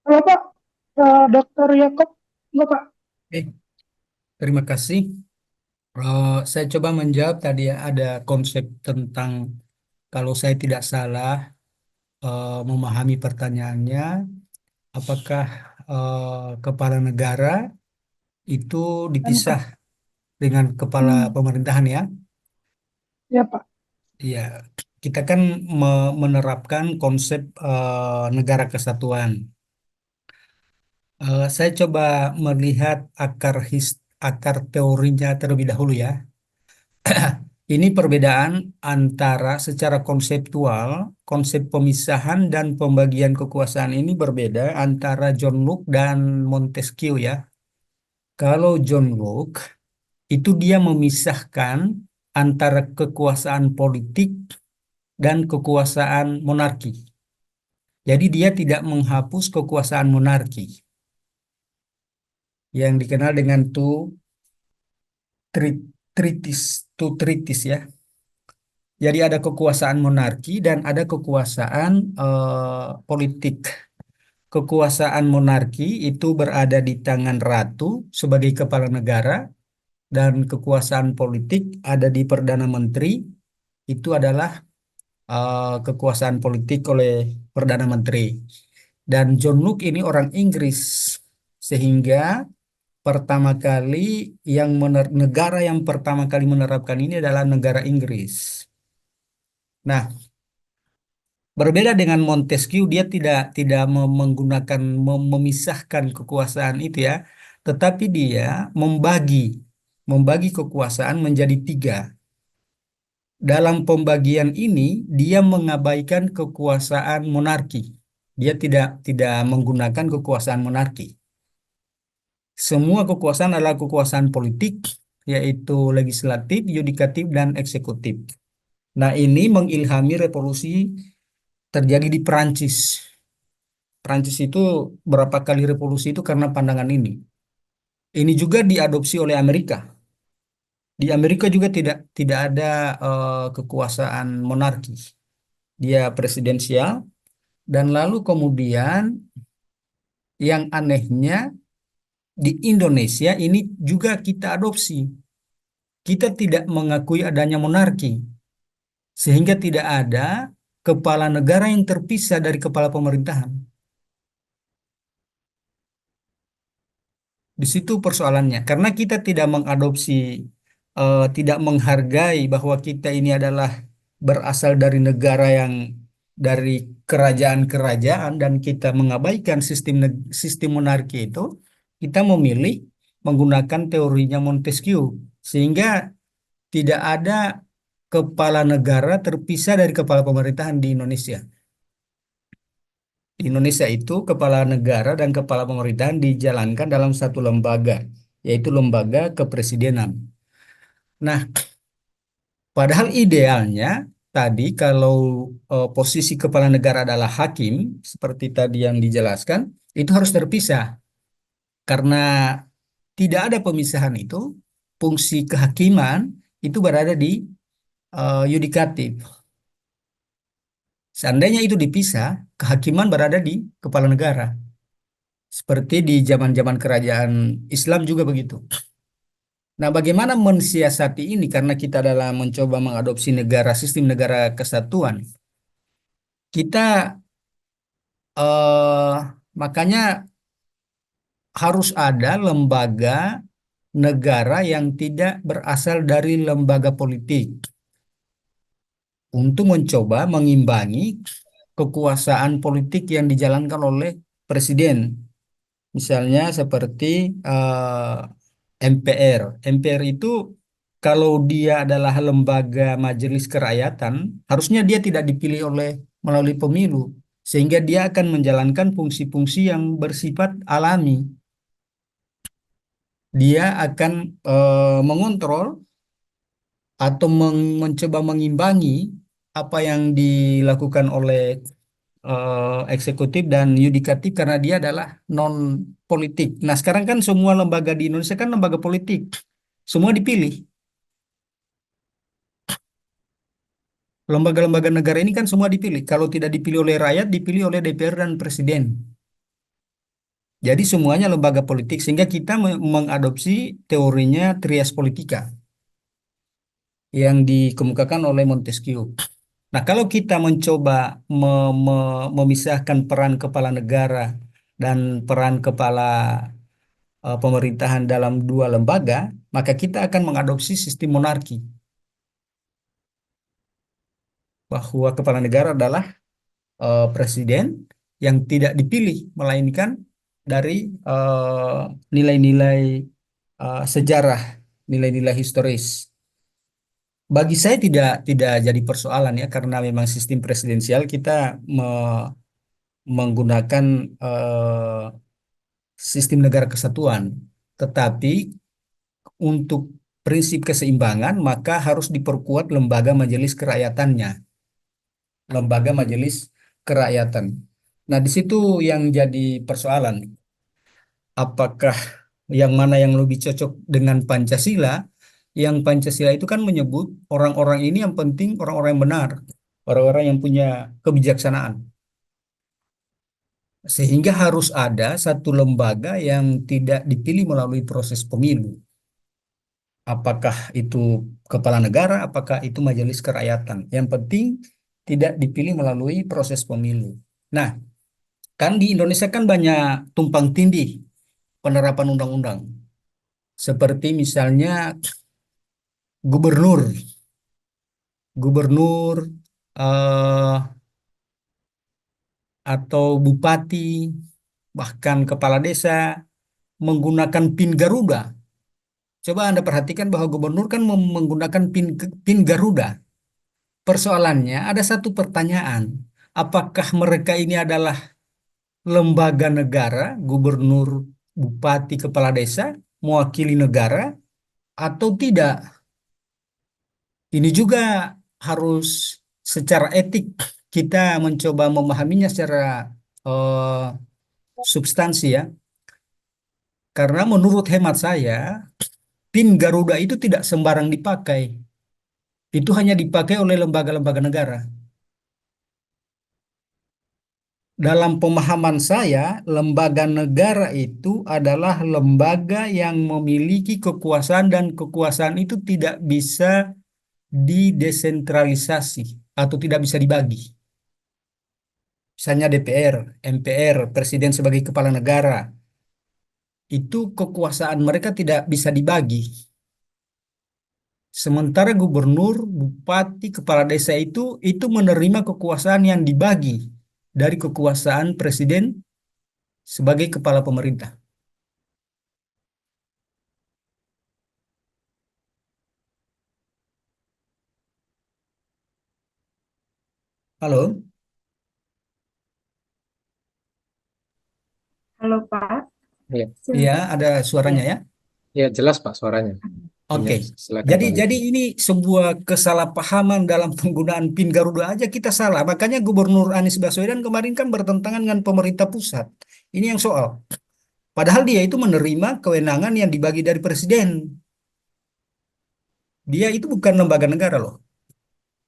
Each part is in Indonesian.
Halo Pak, Dokter Yakob, enggak Pak? Terima kasih. Saya coba menjawab tadi ya, ada konsep tentang kalau saya tidak salah memahami pertanyaannya, apakah kepala negara itu dipisah MK. dengan kepala Hmm, pemerintahan ya? ya Pak. Iya, kita kan menerapkan konsep negara kesatuan. Saya coba melihat akar teorinya terlebih dahulu ya. Ini perbedaan antara secara konseptual, konsep pemisahan dan pembagian kekuasaan ini berbeda antara John Locke dan Montesquieu ya. Kalau John Locke itu dia memisahkan antara kekuasaan politik dan kekuasaan monarki. Jadi dia tidak menghapus kekuasaan monarki yang dikenal dengan two treaties ya. Jadi ada kekuasaan monarki dan ada kekuasaan politik. Kekuasaan monarki itu berada di tangan ratu sebagai kepala negara dan kekuasaan politik ada di Perdana Menteri. Itu adalah kekuasaan politik oleh Perdana Menteri. Dan John Locke ini orang Inggris sehingga pertama kali negara yang pertama kali menerapkan ini adalah negara Inggris. Nah, berbeda dengan Montesquieu, dia tidak menggunakan memisahkan kekuasaan itu ya, tetapi dia membagi membagi kekuasaan menjadi tiga. Dalam pembagian ini, dia mengabaikan kekuasaan monarki. Dia tidak menggunakan kekuasaan monarki. Semua kekuasaan adalah kekuasaan politik, yaitu legislatif, yudikatif, dan eksekutif. Nah, ini mengilhami revolusi terjadi di Perancis. Prancis itu berapa kali revolusi itu karena pandangan ini. Ini juga diadopsi oleh Amerika. Di Amerika juga tidak ada kekuasaan monarki. Dia presidensial dan lalu kemudian yang anehnya di Indonesia ini juga kita adopsi. Kita tidak mengakui adanya monarki sehingga tidak ada kepala negara yang terpisah dari kepala pemerintahan. Di situ persoalannya, karena kita tidak mengadopsi, tidak menghargai bahwa kita ini adalah berasal dari negara yang dari kerajaan-kerajaan dan kita mengabaikan sistem monarki itu, kita memilih menggunakan teorinya Montesquieu sehingga tidak ada kepala negara terpisah dari kepala pemerintahan di Indonesia. Di Indonesia itu kepala negara dan kepala pemerintahan dijalankan dalam satu lembaga, yaitu lembaga kepresidenan. Nah, padahal idealnya tadi kalau posisi kepala negara adalah hakim, seperti tadi yang dijelaskan, itu harus terpisah. Karena tidak ada pemisahan itu, fungsi kehakiman itu berada di yudikatif. Seandainya itu dipisah, kehakiman berada di kepala negara. Seperti di zaman-zaman kerajaan Islam juga begitu. Nah, bagaimana mensiasati ini? Karena kita adalah mencoba mengadopsi sistem negara kesatuan. Kita makanya harus ada lembaga negara yang tidak berasal dari lembaga politik untuk mencoba mengimbangi kekuasaan politik yang dijalankan oleh presiden. Misalnya seperti MPR. MPR itu kalau dia adalah lembaga majelis kerakyatan, harusnya dia tidak dipilih melalui pemilu, sehingga dia akan menjalankan fungsi-fungsi yang bersifat alami. Dia akan mengontrol atau mencoba mengimbangi apa yang dilakukan oleh eksekutif dan yudikatif karena dia adalah non politik. Nah, sekarang kan semua lembaga di Indonesia kan lembaga politik. Semua dipilih. Lembaga-lembaga negara ini kan semua dipilih. Kalau tidak dipilih oleh rakyat, dipilih oleh DPR dan presiden. Jadi semuanya lembaga politik sehingga kita mengadopsi teorinya trias politika yang dikemukakan oleh Montesquieu. Nah, kalau kita mencoba memisahkan peran kepala negara dan peran kepala pemerintahan dalam dua lembaga, maka kita akan mengadopsi sistem monarki, bahwa kepala negara adalah presiden yang tidak dipilih, melainkan dari eh, nilai-nilai sejarah, nilai-nilai historis. Bagi saya tidak jadi persoalan ya, karena memang sistem presidensial kita menggunakan sistem negara kesatuan. Tetapi untuk prinsip keseimbangan maka harus diperkuat lembaga majelis kerakatannya, lembaga majelis kerakyatan. Nah, di situ yang jadi persoalan, apakah yang mana yang lebih cocok dengan Pancasila? Yang Pancasila itu kan menyebut orang-orang ini yang penting orang-orang yang benar, orang-orang yang punya kebijaksanaan. Sehingga harus ada satu lembaga yang tidak dipilih melalui proses pemilu. Apakah itu kepala negara, apakah itu majelis kerakyatan. Yang penting tidak dipilih melalui proses pemilu. Nah, kan di Indonesia kan banyak tumpang tindih penerapan undang-undang. Seperti misalnya gubernur, gubernur eh, atau bupati, bahkan kepala desa menggunakan PIN Garuda. Coba Anda perhatikan bahwa gubernur kan menggunakan PIN Garuda. Persoalannya ada satu pertanyaan. Apakah mereka ini adalah lembaga negara, gubernur, bupati, kepala desa, mewakili negara atau tidak? Ini juga harus secara etik kita mencoba memahaminya secara eh, substansi ya. Karena menurut hemat saya, PIN Garuda itu tidak sembarang dipakai. Itu hanya dipakai oleh lembaga-lembaga negara. Dalam pemahaman saya, lembaga negara itu adalah lembaga yang memiliki kekuasaan dan kekuasaan itu tidak bisa didesentralisasi atau tidak bisa dibagi. Misalnya DPR, MPR, Presiden sebagai kepala negara, itu kekuasaan mereka tidak bisa dibagi. Sementara gubernur, bupati, kepala desa itu menerima kekuasaan yang dibagi dari kekuasaan presiden sebagai kepala pemerintah. Halo? Halo Pak, Iya, Iya, silakan. ada suaranya Ya. ya. iya jelas Pak suaranya. Iya, Oke. silakan Jadi Pak jadi Lutfi. ini sebuah kesalahpahaman dalam penggunaan PIN Garuda aja kita salah. Makanya Gubernur Anies Baswedan kemarin kan bertentangan dengan pemerintah pusat. Ini yang soal. Padahal dia itu menerima kewenangan yang dibagi dari presiden. Dia itu bukan lembaga negara loh.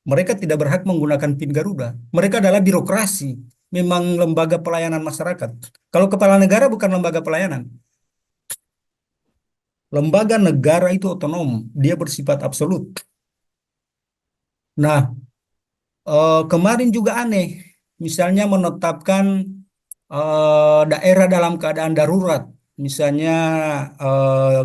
Mereka tidak berhak menggunakan PIN Garuda. Mereka adalah birokrasi, memang lembaga pelayanan masyarakat. Kalau kepala negara bukan lembaga pelayanan. Lembaga negara itu otonom, dia bersifat absolut. Nah, kemarin juga aneh, misalnya menetapkan daerah dalam keadaan darurat. Misalnya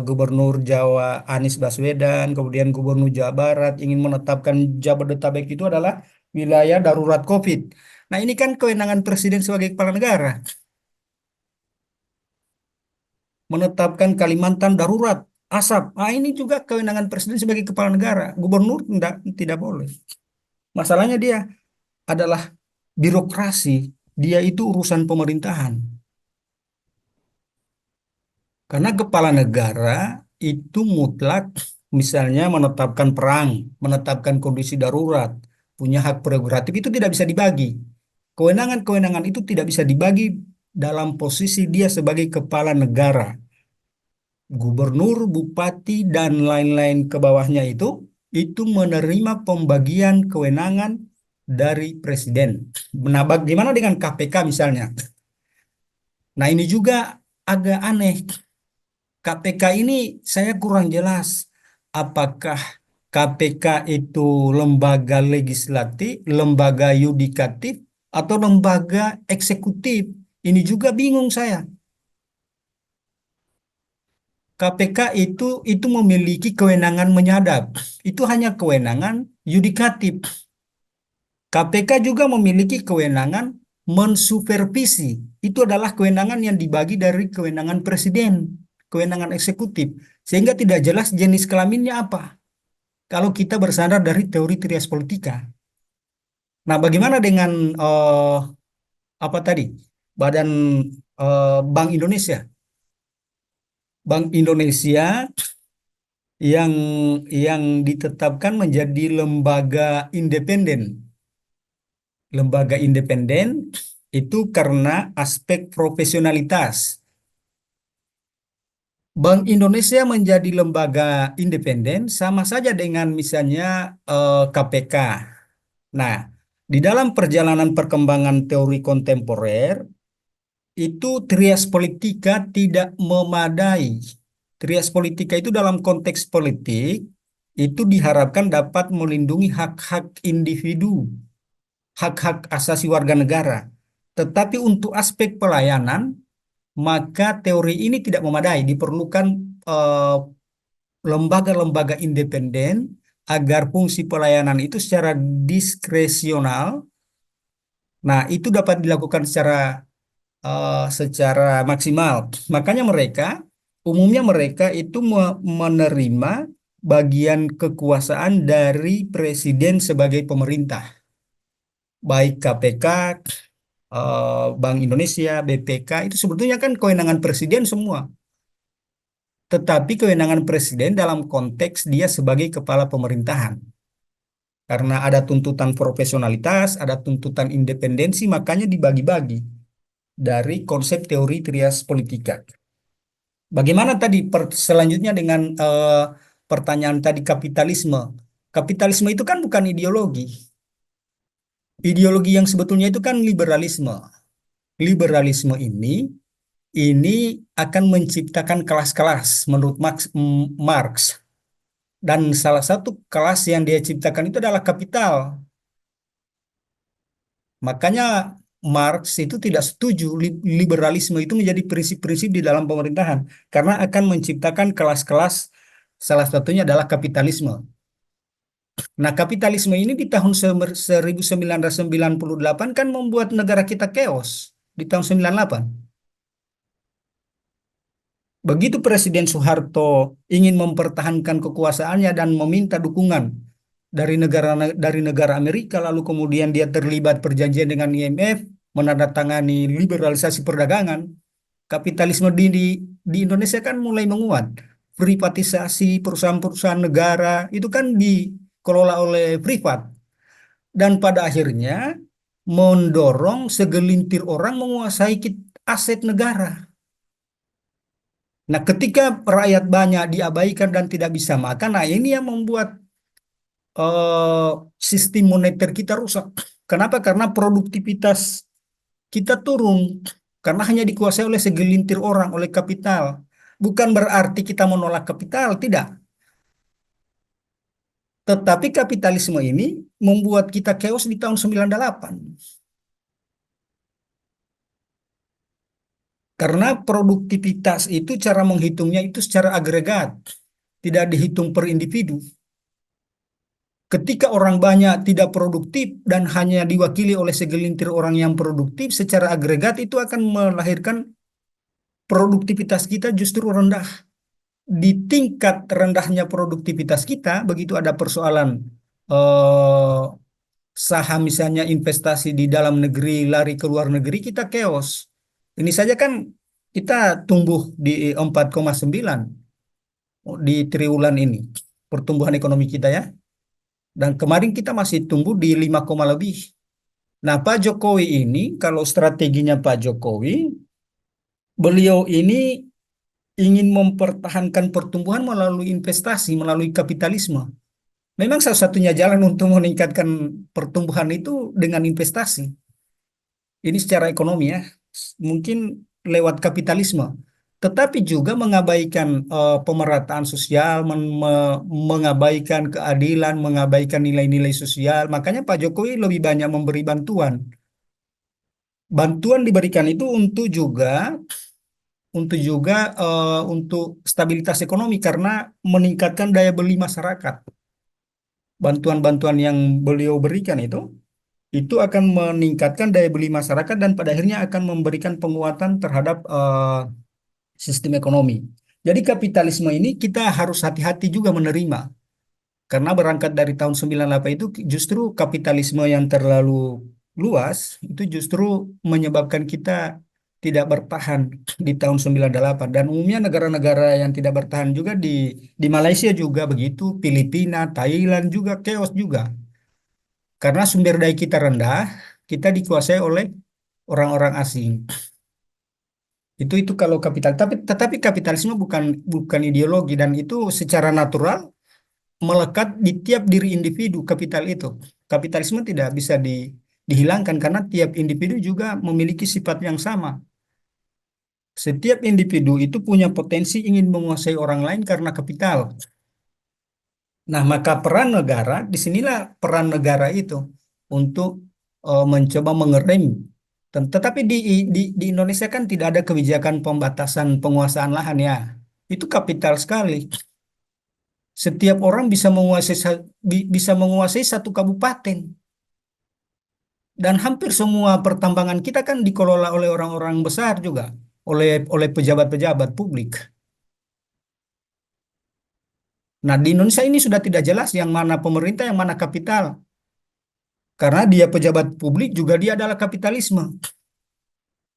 Gubernur Jawa Anies Baswedan, kemudian Gubernur Jawa Barat ingin menetapkan Jabodetabek itu adalah wilayah darurat COVID. Nah, ini kan kewenangan Presiden sebagai kepala negara. Menetapkan Kalimantan darurat, asap. Nah, ini juga kewenangan Presiden sebagai kepala negara. Gubernur tidak boleh. Masalahnya dia adalah birokrasi. Dia itu urusan pemerintahan. Karena kepala negara itu mutlak misalnya menetapkan perang, menetapkan kondisi darurat, punya hak prerogatif itu tidak bisa dibagi. Kewenangan-kewenangan itu tidak bisa dibagi dalam posisi dia sebagai kepala negara. Gubernur, bupati, dan lain-lain ke bawahnya itu menerima pembagian kewenangan dari presiden. Nah, bagaimana dengan KPK misalnya? Nah, ini juga agak aneh. KPK ini saya kurang jelas. Apakah KPK itu lembaga legislatif, lembaga yudikatif, atau lembaga eksekutif? Ini juga bingung saya. KPK itu memiliki kewenangan menyadap. Itu hanya kewenangan yudikatif. KPK juga memiliki kewenangan mensupervisi. Itu adalah kewenangan yang dibagi dari kewenangan presiden, kewenangan eksekutif. Sehingga tidak jelas jenis kelaminnya apa. Kalau kita bersandar dari teori trias politika. Nah, bagaimana dengan apa tadi? Badan Bank Indonesia. Bank Indonesia yang yang ditetapkan menjadi lembaga independen. Lembaga independen itu karena aspek profesionalitas. Bank Indonesia menjadi lembaga independen sama saja dengan misalnya KPK. Nah, di dalam perjalanan perkembangan teori kontemporer, itu trias politika tidak memadai. Trias politika itu dalam konteks politik, itu diharapkan dapat melindungi hak-hak individu, hak-hak asasi warga negara. Tetapi untuk aspek pelayanan, maka teori ini tidak memadai. Diperlukan eh, lembaga-lembaga independen agar fungsi pelayanan itu secara diskresional. Nah, itu dapat dilakukan secara maksimal. Makanya umumnya mereka itu menerima bagian kekuasaan dari presiden sebagai pemerintah, baik KPK, Bank Indonesia, BPK itu sebetulnya kan kewenangan presiden semua. Tetapi kewenangan presiden dalam konteks dia sebagai kepala pemerintahan. Karena ada tuntutan profesionalitas, ada tuntutan independensi, makanya dibagi-bagi dari konsep teori trias politika. Bagaimana tadi selanjutnya dengan pertanyaan tadi kapitalisme. Kapitalisme itu kan bukan ideologi. Ideologi yang sebetulnya itu kan liberalisme. Liberalisme ini akan menciptakan kelas-kelas menurut Marx. Dan salah satu kelas yang dia ciptakan itu adalah kapital. Makanya Marx itu tidak setuju liberalisme itu menjadi prinsip-prinsip di dalam pemerintahan karena akan menciptakan kelas-kelas, salah satunya adalah kapitalisme. Nah, kapitalisme ini di tahun 1998 kan membuat negara kita chaos di tahun 98. Begitu Presiden Soeharto ingin mempertahankan kekuasaannya dan meminta dukungan dari negara Amerika, lalu kemudian dia terlibat perjanjian dengan IMF, menandatangani liberalisasi perdagangan, kapitalisme di Indonesia kan mulai menguat. Privatisasi perusahaan-perusahaan negara itu kan dikelola oleh privat dan pada akhirnya mendorong segelintir orang menguasai aset negara. Nah, ketika rakyat banyak diabaikan dan tidak bisa makan, nah ini yang membuat eh, sistem moneter kita rusak. Kenapa? Karena produktivitas kita turun. Karena hanya dikuasai oleh segelintir orang, oleh kapital. Bukan berarti kita menolak kapital, tidak. Tetapi kapitalisme ini membuat kita chaos di tahun 98. Karena produktivitas itu cara menghitungnya itu secara agregat, tidak dihitung per individu. Ketika orang banyak tidak produktif dan hanya diwakili oleh segelintir orang yang produktif, secara agregat itu akan melahirkan produktivitas kita justru rendah. Di tingkat rendahnya produktivitas kita, begitu ada persoalan eh, saham misalnya investasi di dalam negeri lari ke luar negeri, kita chaos. Ini saja kan kita tumbuh di 4,9 di triwulan ini pertumbuhan ekonomi kita ya. Dan kemarin kita masih tumbuh di 5, lebih. Nah, Pak Jokowi ini kalau strateginya Pak Jokowi, beliau ini ingin mempertahankan pertumbuhan melalui investasi, melalui kapitalisme. Memang salah satunya jalan untuk meningkatkan pertumbuhan itu dengan investasi. Ini secara ekonomi ya, mungkin lewat kapitalisme. tetapi juga mengabaikan pemerataan sosial, mengabaikan keadilan, mengabaikan nilai-nilai sosial. Makanya Pak Jokowi lebih banyak memberi bantuan. Bantuan diberikan itu untuk stabilitas ekonomi karena meningkatkan daya beli masyarakat. Bantuan-bantuan yang beliau berikan itu akan meningkatkan daya beli masyarakat dan pada akhirnya akan memberikan penguatan terhadap sistem ekonomi. Jadi kapitalisme ini kita harus hati-hati juga menerima. Karena berangkat dari tahun 98 itu justru kapitalisme yang terlalu luas itu justru menyebabkan kita tidak bertahan di tahun 98. Dan umumnya negara-negara yang tidak bertahan juga di Malaysia juga begitu, Filipina, Thailand juga chaos juga. Karena sumber daya kita rendah, kita dikuasai oleh orang-orang asing. Itu kalau kapital. Tetapi kapitalisme bukan bukan ideologi dan itu secara natural melekat di tiap diri individu kapital itu. Kapitalisme tidak bisa dihilangkan karena tiap individu juga memiliki sifat yang sama. Setiap individu itu punya potensi ingin menguasai orang lain karena kapital. Nah, maka peran negara, disinilah peran negara itu untuk mencoba mengerem. Tetapi di Indonesia kan tidak ada kebijakan pembatasan penguasaan lahan ya. Itu kapital sekali. Setiap orang bisa menguasai satu kabupaten. Dan hampir semua pertambangan kita kan dikelola oleh orang-orang besar juga, oleh pejabat-pejabat publik. Nah, di Indonesia ini sudah tidak jelas yang mana pemerintah, yang mana kapital. Karena dia pejabat publik juga dia adalah kapitalisme.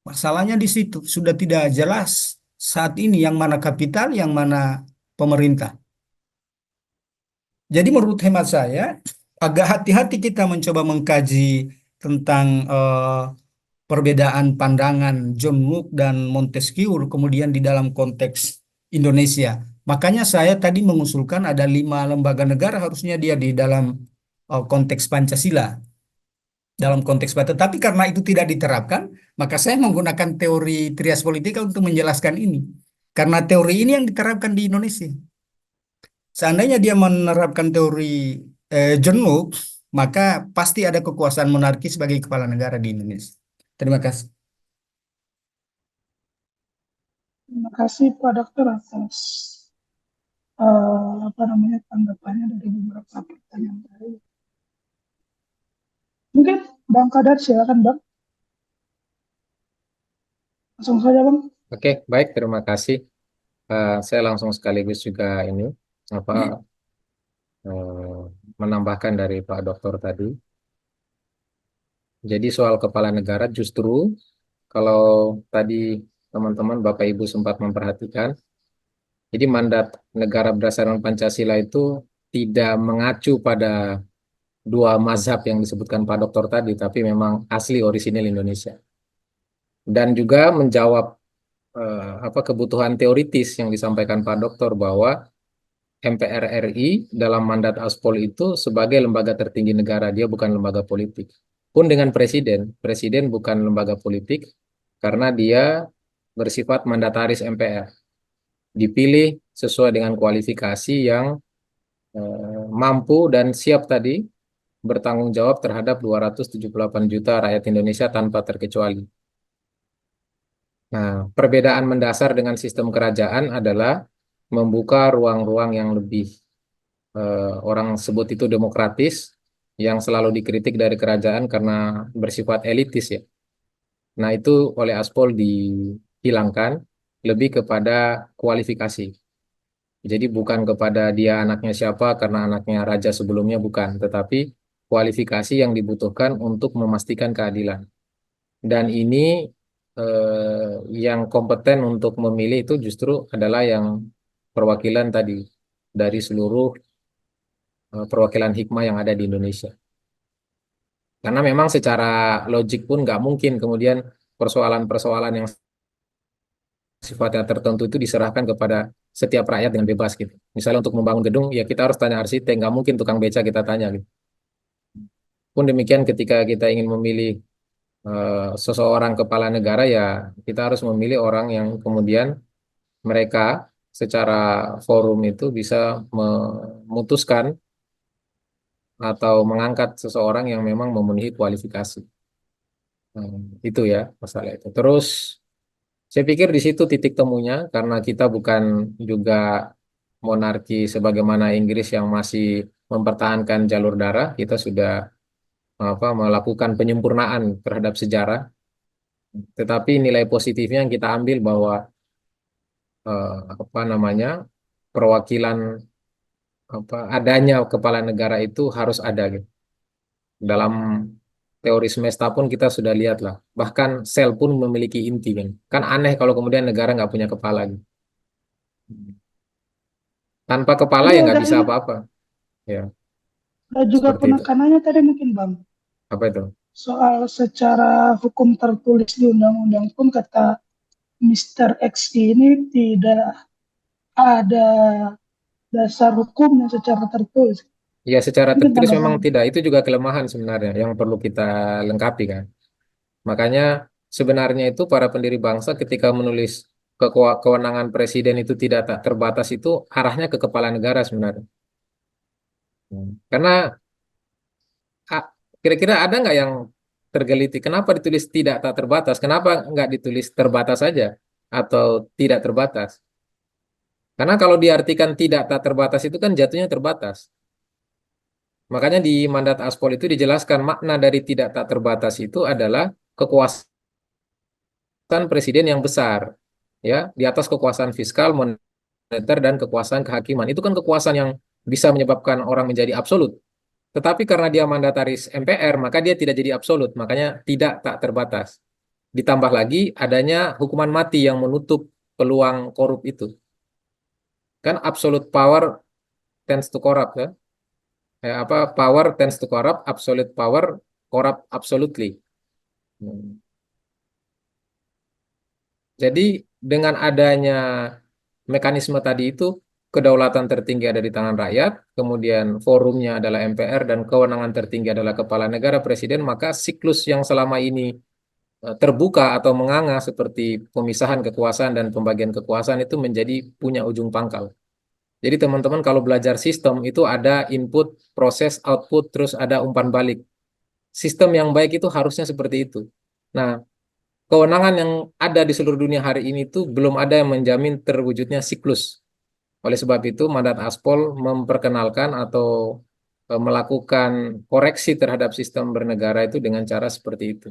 Masalahnya di situ sudah tidak jelas saat ini yang mana kapital, yang mana pemerintah. Jadi menurut hemat saya agak hati-hati kita mencoba mengkaji tentang perbedaan pandangan John Locke dan Montesquieu kemudian di dalam konteks Indonesia. Makanya saya tadi mengusulkan ada 5 lembaga negara harusnya dia di dalam konteks Pancasila. Dalam konteks tetapi karena itu tidak diterapkan, maka saya menggunakan teori trias politika untuk menjelaskan ini. Karena teori ini yang diterapkan di Indonesia. Seandainya dia menerapkan teori John Locke, maka pasti ada kekuasaan monarki sebagai kepala negara di Indonesia. Terima kasih. Terima kasih Pak Dokter atas tanggapannya dari beberapa pertanyaan tadi. Mungkin Bang Kadar silakan Bang. Langsung saja Bang. Oke, baik, terima kasih. Saya langsung sekaligus juga ini eh, menambahkan dari Pak Dokter tadi. Jadi soal kepala negara justru kalau tadi teman-teman Bapak Ibu sempat memperhatikan, jadi mandat negara berdasarkan Pancasila itu tidak mengacu pada dua mazhab yang disebutkan Pak Dokter tadi, tapi memang asli orisinil Indonesia. Dan juga menjawab kebutuhan teoritis yang disampaikan Pak Dokter bahwa MPR RI dalam mandat Aspol itu sebagai lembaga tertinggi negara, dia bukan lembaga politik. Pun dengan presiden bukan lembaga politik karena dia bersifat mandataris MPR. Dipilih sesuai dengan kualifikasi yang mampu dan siap tadi bertanggung jawab terhadap 278 juta rakyat Indonesia tanpa terkecuali. Nah, perbedaan mendasar dengan sistem kerajaan adalah membuka ruang-ruang yang lebih orang sebut itu demokratis, yang selalu dikritik dari kerajaan karena bersifat elitis ya. Nah, itu oleh Aspol dihilangkan lebih kepada kualifikasi. Jadi bukan kepada dia anaknya siapa karena anaknya raja sebelumnya, bukan, tetapi kualifikasi yang dibutuhkan untuk memastikan keadilan. Dan ini yang kompeten untuk memilih itu justru adalah yang perwakilan tadi dari seluruh perwakilan hikmah yang ada di Indonesia. Karena memang secara logik pun nggak mungkin kemudian persoalan-persoalan yang sifatnya tertentu itu diserahkan kepada setiap rakyat dengan bebas gitu. Misalnya untuk membangun gedung, ya kita harus tanya arsitek, nggak mungkin tukang beca kita tanya gitu. Pun demikian ketika kita ingin memilih seseorang kepala negara, ya kita harus memilih orang yang kemudian mereka secara forum itu bisa memutuskan atau mengangkat seseorang yang memang memenuhi kualifikasi. Itu ya masalah itu. Terus saya pikir di situ titik temunya karena kita bukan juga monarki sebagaimana Inggris yang masih mempertahankan jalur darah, kita sudah melakukan penyempurnaan terhadap sejarah. Tetapi nilai positifnya yang kita ambil bahwa apa namanya perwakilan adanya kepala negara itu harus ada gitu. Dalam teori semesta pun kita sudah lihat lah. Bahkan sel pun memiliki inti kan. Kan aneh kalau kemudian negara nggak punya kepala gitu. Tanpa kepala Tadi ya nggak bisa ada apa-apa. Ya, juga seperti itu. penekanannya tadi mungkin Bang, Apa itu? soal secara hukum tertulis di undang-undang pun kata Mr. X ini tidak ada dasar hukumnya secara tertulis. Ya, secara Mungkin tertulis memang tanggapan. tidak. Itu juga kelemahan sebenarnya yang perlu kita lengkapi kan. Makanya sebenarnya itu para pendiri bangsa ketika menulis kewenangan presiden itu tidak tak terbatas itu arahnya ke kepala negara sebenarnya. Karena kira-kira ada nggak yang tergeliti? Kenapa ditulis tidak tak terbatas? Kenapa nggak ditulis terbatas saja atau tidak terbatas? Karena kalau diartikan tidak tak terbatas itu kan jatuhnya terbatas. Makanya di mandat Aspol itu dijelaskan makna dari tidak tak terbatas itu adalah kekuasaan presiden yang besar, ya, di atas kekuasaan fiskal, moneter, dan kekuasaan kehakiman. Itu kan kekuasaan yang bisa menyebabkan orang menjadi absolut. Tetapi karena dia mandataris MPR, maka dia tidak jadi absolut, makanya tidak tak terbatas. Ditambah lagi adanya hukuman mati yang menutup peluang korup itu. Kan absolute power tends to corrupt, ya. Power tends to corrupt, absolute power corrupt absolutely. Jadi dengan adanya mekanisme tadi itu, kedaulatan tertinggi ada di tangan rakyat, kemudian forumnya adalah MPR, dan kewenangan tertinggi adalah kepala negara presiden, maka siklus yang selama ini terbuka atau menganga seperti pemisahan kekuasaan dan pembagian kekuasaan itu menjadi punya ujung pangkal. Jadi teman-teman kalau belajar sistem itu ada input, proses, output, terus ada umpan balik. Sistem yang baik itu harusnya seperti itu. Nah, kewenangan yang ada di seluruh dunia hari ini itu belum ada yang menjamin terwujudnya siklus. Oleh sebab itu, mandat Aspol memperkenalkan atau melakukan koreksi terhadap sistem bernegara itu dengan cara seperti itu.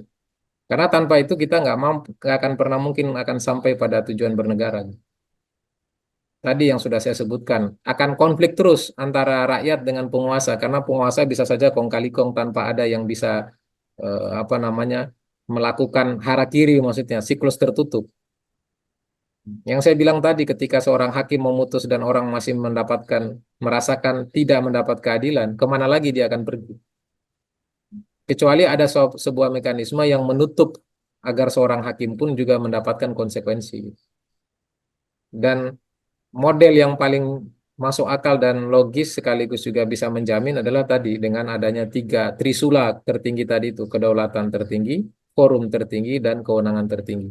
Karena tanpa itu kita nggak akan pernah mungkin akan sampai pada tujuan bernegara. Tadi yang sudah saya sebutkan, akan konflik terus antara rakyat dengan penguasa, karena penguasa bisa saja kong kali kong tanpa ada yang bisa apa namanya melakukan harakiri, maksudnya siklus tertutup. Yang saya bilang tadi, ketika seorang hakim memutus dan orang masih merasakan tidak mendapat keadilan, kemana lagi dia akan pergi? Kecuali ada sebuah mekanisme yang menutup agar seorang hakim pun juga mendapatkan konsekuensi. Dan model yang paling masuk akal dan logis sekaligus juga bisa menjamin adalah tadi dengan adanya tiga trisula tertinggi tadi itu, kedaulatan tertinggi, forum tertinggi, dan kewenangan tertinggi.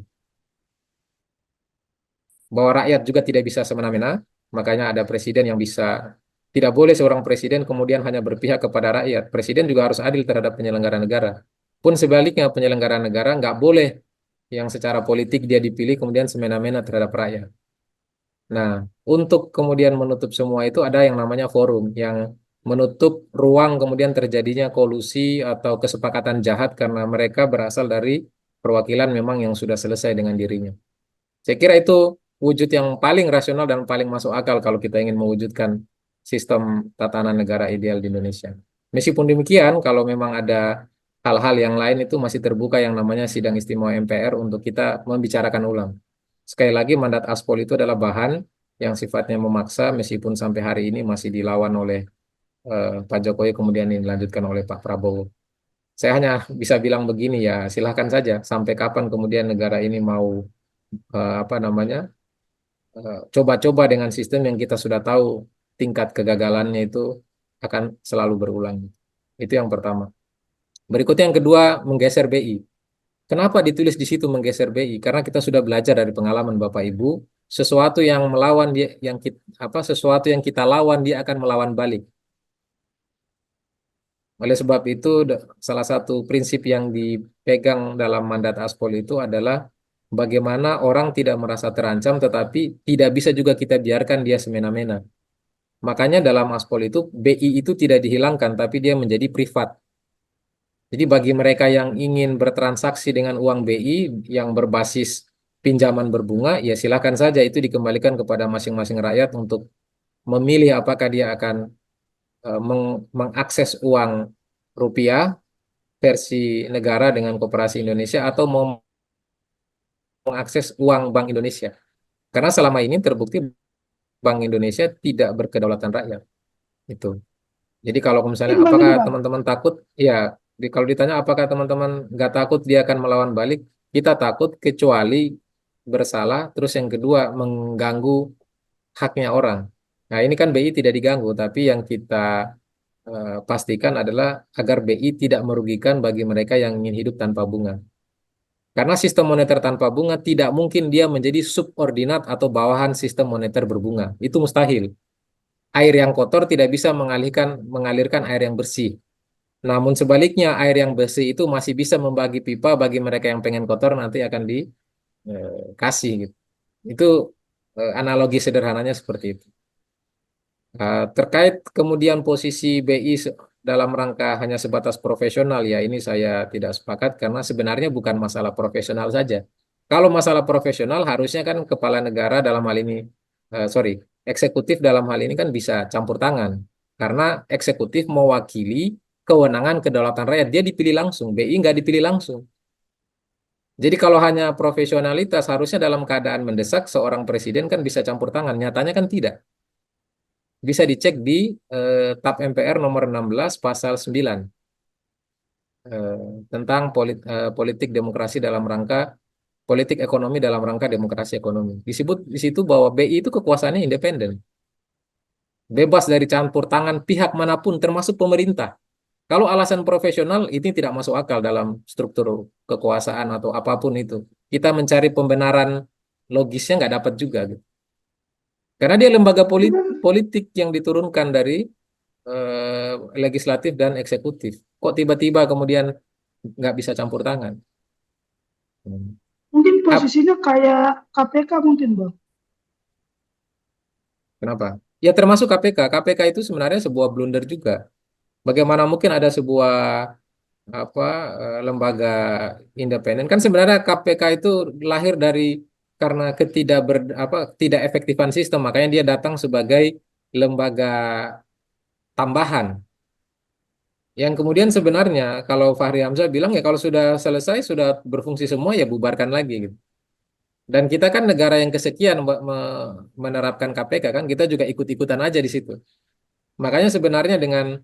Bahwa rakyat juga tidak bisa semena-mena, makanya ada presiden yang bisa, tidak boleh seorang presiden kemudian hanya berpihak kepada rakyat. Presiden juga harus adil terhadap penyelenggara negara. Pun sebaliknya penyelenggara negara nggak boleh yang secara politik dia dipilih kemudian semena-mena terhadap rakyat. Nah, untuk kemudian menutup semua itu ada yang namanya forum yang menutup ruang kemudian terjadinya kolusi atau kesepakatan jahat karena mereka berasal dari perwakilan memang yang sudah selesai dengan dirinya. Saya kira itu wujud yang paling rasional dan paling masuk akal kalau kita ingin mewujudkan sistem tatanan negara ideal di Indonesia. Meskipun demikian, kalau memang ada hal-hal yang lain itu masih terbuka yang namanya sidang istimewa MPR untuk kita membicarakan ulang. Sekali lagi, mandat Aspol itu adalah bahan yang sifatnya memaksa meskipun sampai hari ini masih dilawan oleh Pak Jokowi kemudian dilanjutkan oleh Pak Prabowo. Saya hanya bisa bilang begini ya, silahkan saja sampai kapan kemudian negara ini mau apa namanya coba-coba dengan sistem yang kita sudah tahu tingkat kegagalannya itu akan selalu berulang. Itu yang pertama. Berikutnya yang kedua, menggeser BI. Kenapa ditulis di situ menggeser BI? Karena kita sudah belajar dari pengalaman Bapak Ibu, sesuatu yang melawan dia, sesuatu yang kita lawan dia akan melawan balik. Oleh sebab itu, salah satu prinsip yang dipegang dalam mandat Aspol itu adalah bagaimana orang tidak merasa terancam, tetapi tidak bisa juga kita biarkan dia semena-mena. Makanya dalam Aspol itu BI itu tidak dihilangkan, tapi dia menjadi privat. Jadi bagi mereka yang ingin bertransaksi dengan uang BI yang berbasis pinjaman berbunga, ya silakan saja itu dikembalikan kepada masing-masing rakyat untuk memilih apakah dia akan mengakses uang rupiah versi negara dengan Koperasi Indonesia atau mau mengakses uang Bank Indonesia. Karena selama ini terbukti Bank Indonesia tidak berkedaulatan rakyat. Itu. Jadi kalau misalnya Imbang apakah ini Bang. teman-teman takut, ya kalau ditanya apakah teman-teman nggak takut dia akan melawan balik, kita takut kecuali bersalah, terus yang kedua mengganggu haknya orang. Nah ini kan BI tidak diganggu, tapi yang kita pastikan adalah agar BI tidak merugikan bagi mereka yang ingin hidup tanpa bunga. Karena sistem moneter tanpa bunga tidak mungkin dia menjadi subordinat atau bawahan sistem moneter berbunga. Itu mustahil. Air yang kotor tidak bisa mengalirkan air yang bersih. Namun sebaliknya, air yang bersih itu masih bisa membagi pipa bagi mereka yang pengen kotor nanti akan dikasih gitu. Itu analogi sederhananya seperti itu. Terkait kemudian posisi BI dalam rangka hanya sebatas profesional, ya ini saya tidak sepakat karena sebenarnya bukan masalah profesional saja. Kalau masalah profesional harusnya kan kepala negara dalam hal ini, eksekutif dalam hal ini kan bisa campur tangan. Karena eksekutif mewakili kewenangan kedaulatan rakyat, dia dipilih langsung, BI nggak dipilih langsung. Jadi kalau hanya profesionalitas harusnya dalam keadaan mendesak seorang presiden kan bisa campur tangan, nyatanya kan tidak. Bisa dicek di TAP MPR nomor 16 pasal 9 tentang politik demokrasi dalam rangka politik ekonomi dalam rangka demokrasi ekonomi. Disebut di situ bahwa BI itu kekuasaannya independen, bebas dari campur tangan pihak manapun termasuk pemerintah. Kalau alasan profesional ini tidak masuk akal dalam struktur kekuasaan atau apapun itu. Kita mencari pembenaran logisnya nggak dapat juga gitu. Karena dia lembaga Itu kan politik yang diturunkan dari legislatif dan eksekutif. Kok tiba-tiba kemudian nggak bisa campur tangan? Hmm. mungkin posisinya kayak KPK mungkin Bang. Kenapa? Ya termasuk KPK. KPK itu sebenarnya sebuah blunder juga. Bagaimana mungkin ada sebuah apa lembaga independen? Kan sebenarnya KPK itu lahir dari karena tidak efektifan sistem, makanya dia datang sebagai lembaga tambahan. Yang kemudian sebenarnya kalau Fahri Hamzah bilang ya kalau sudah selesai, sudah berfungsi semua ya bubarkan lagi gitu. Dan kita kan negara yang kesekian menerapkan KPK kan, kita juga ikut-ikutan aja di situ. Makanya sebenarnya dengan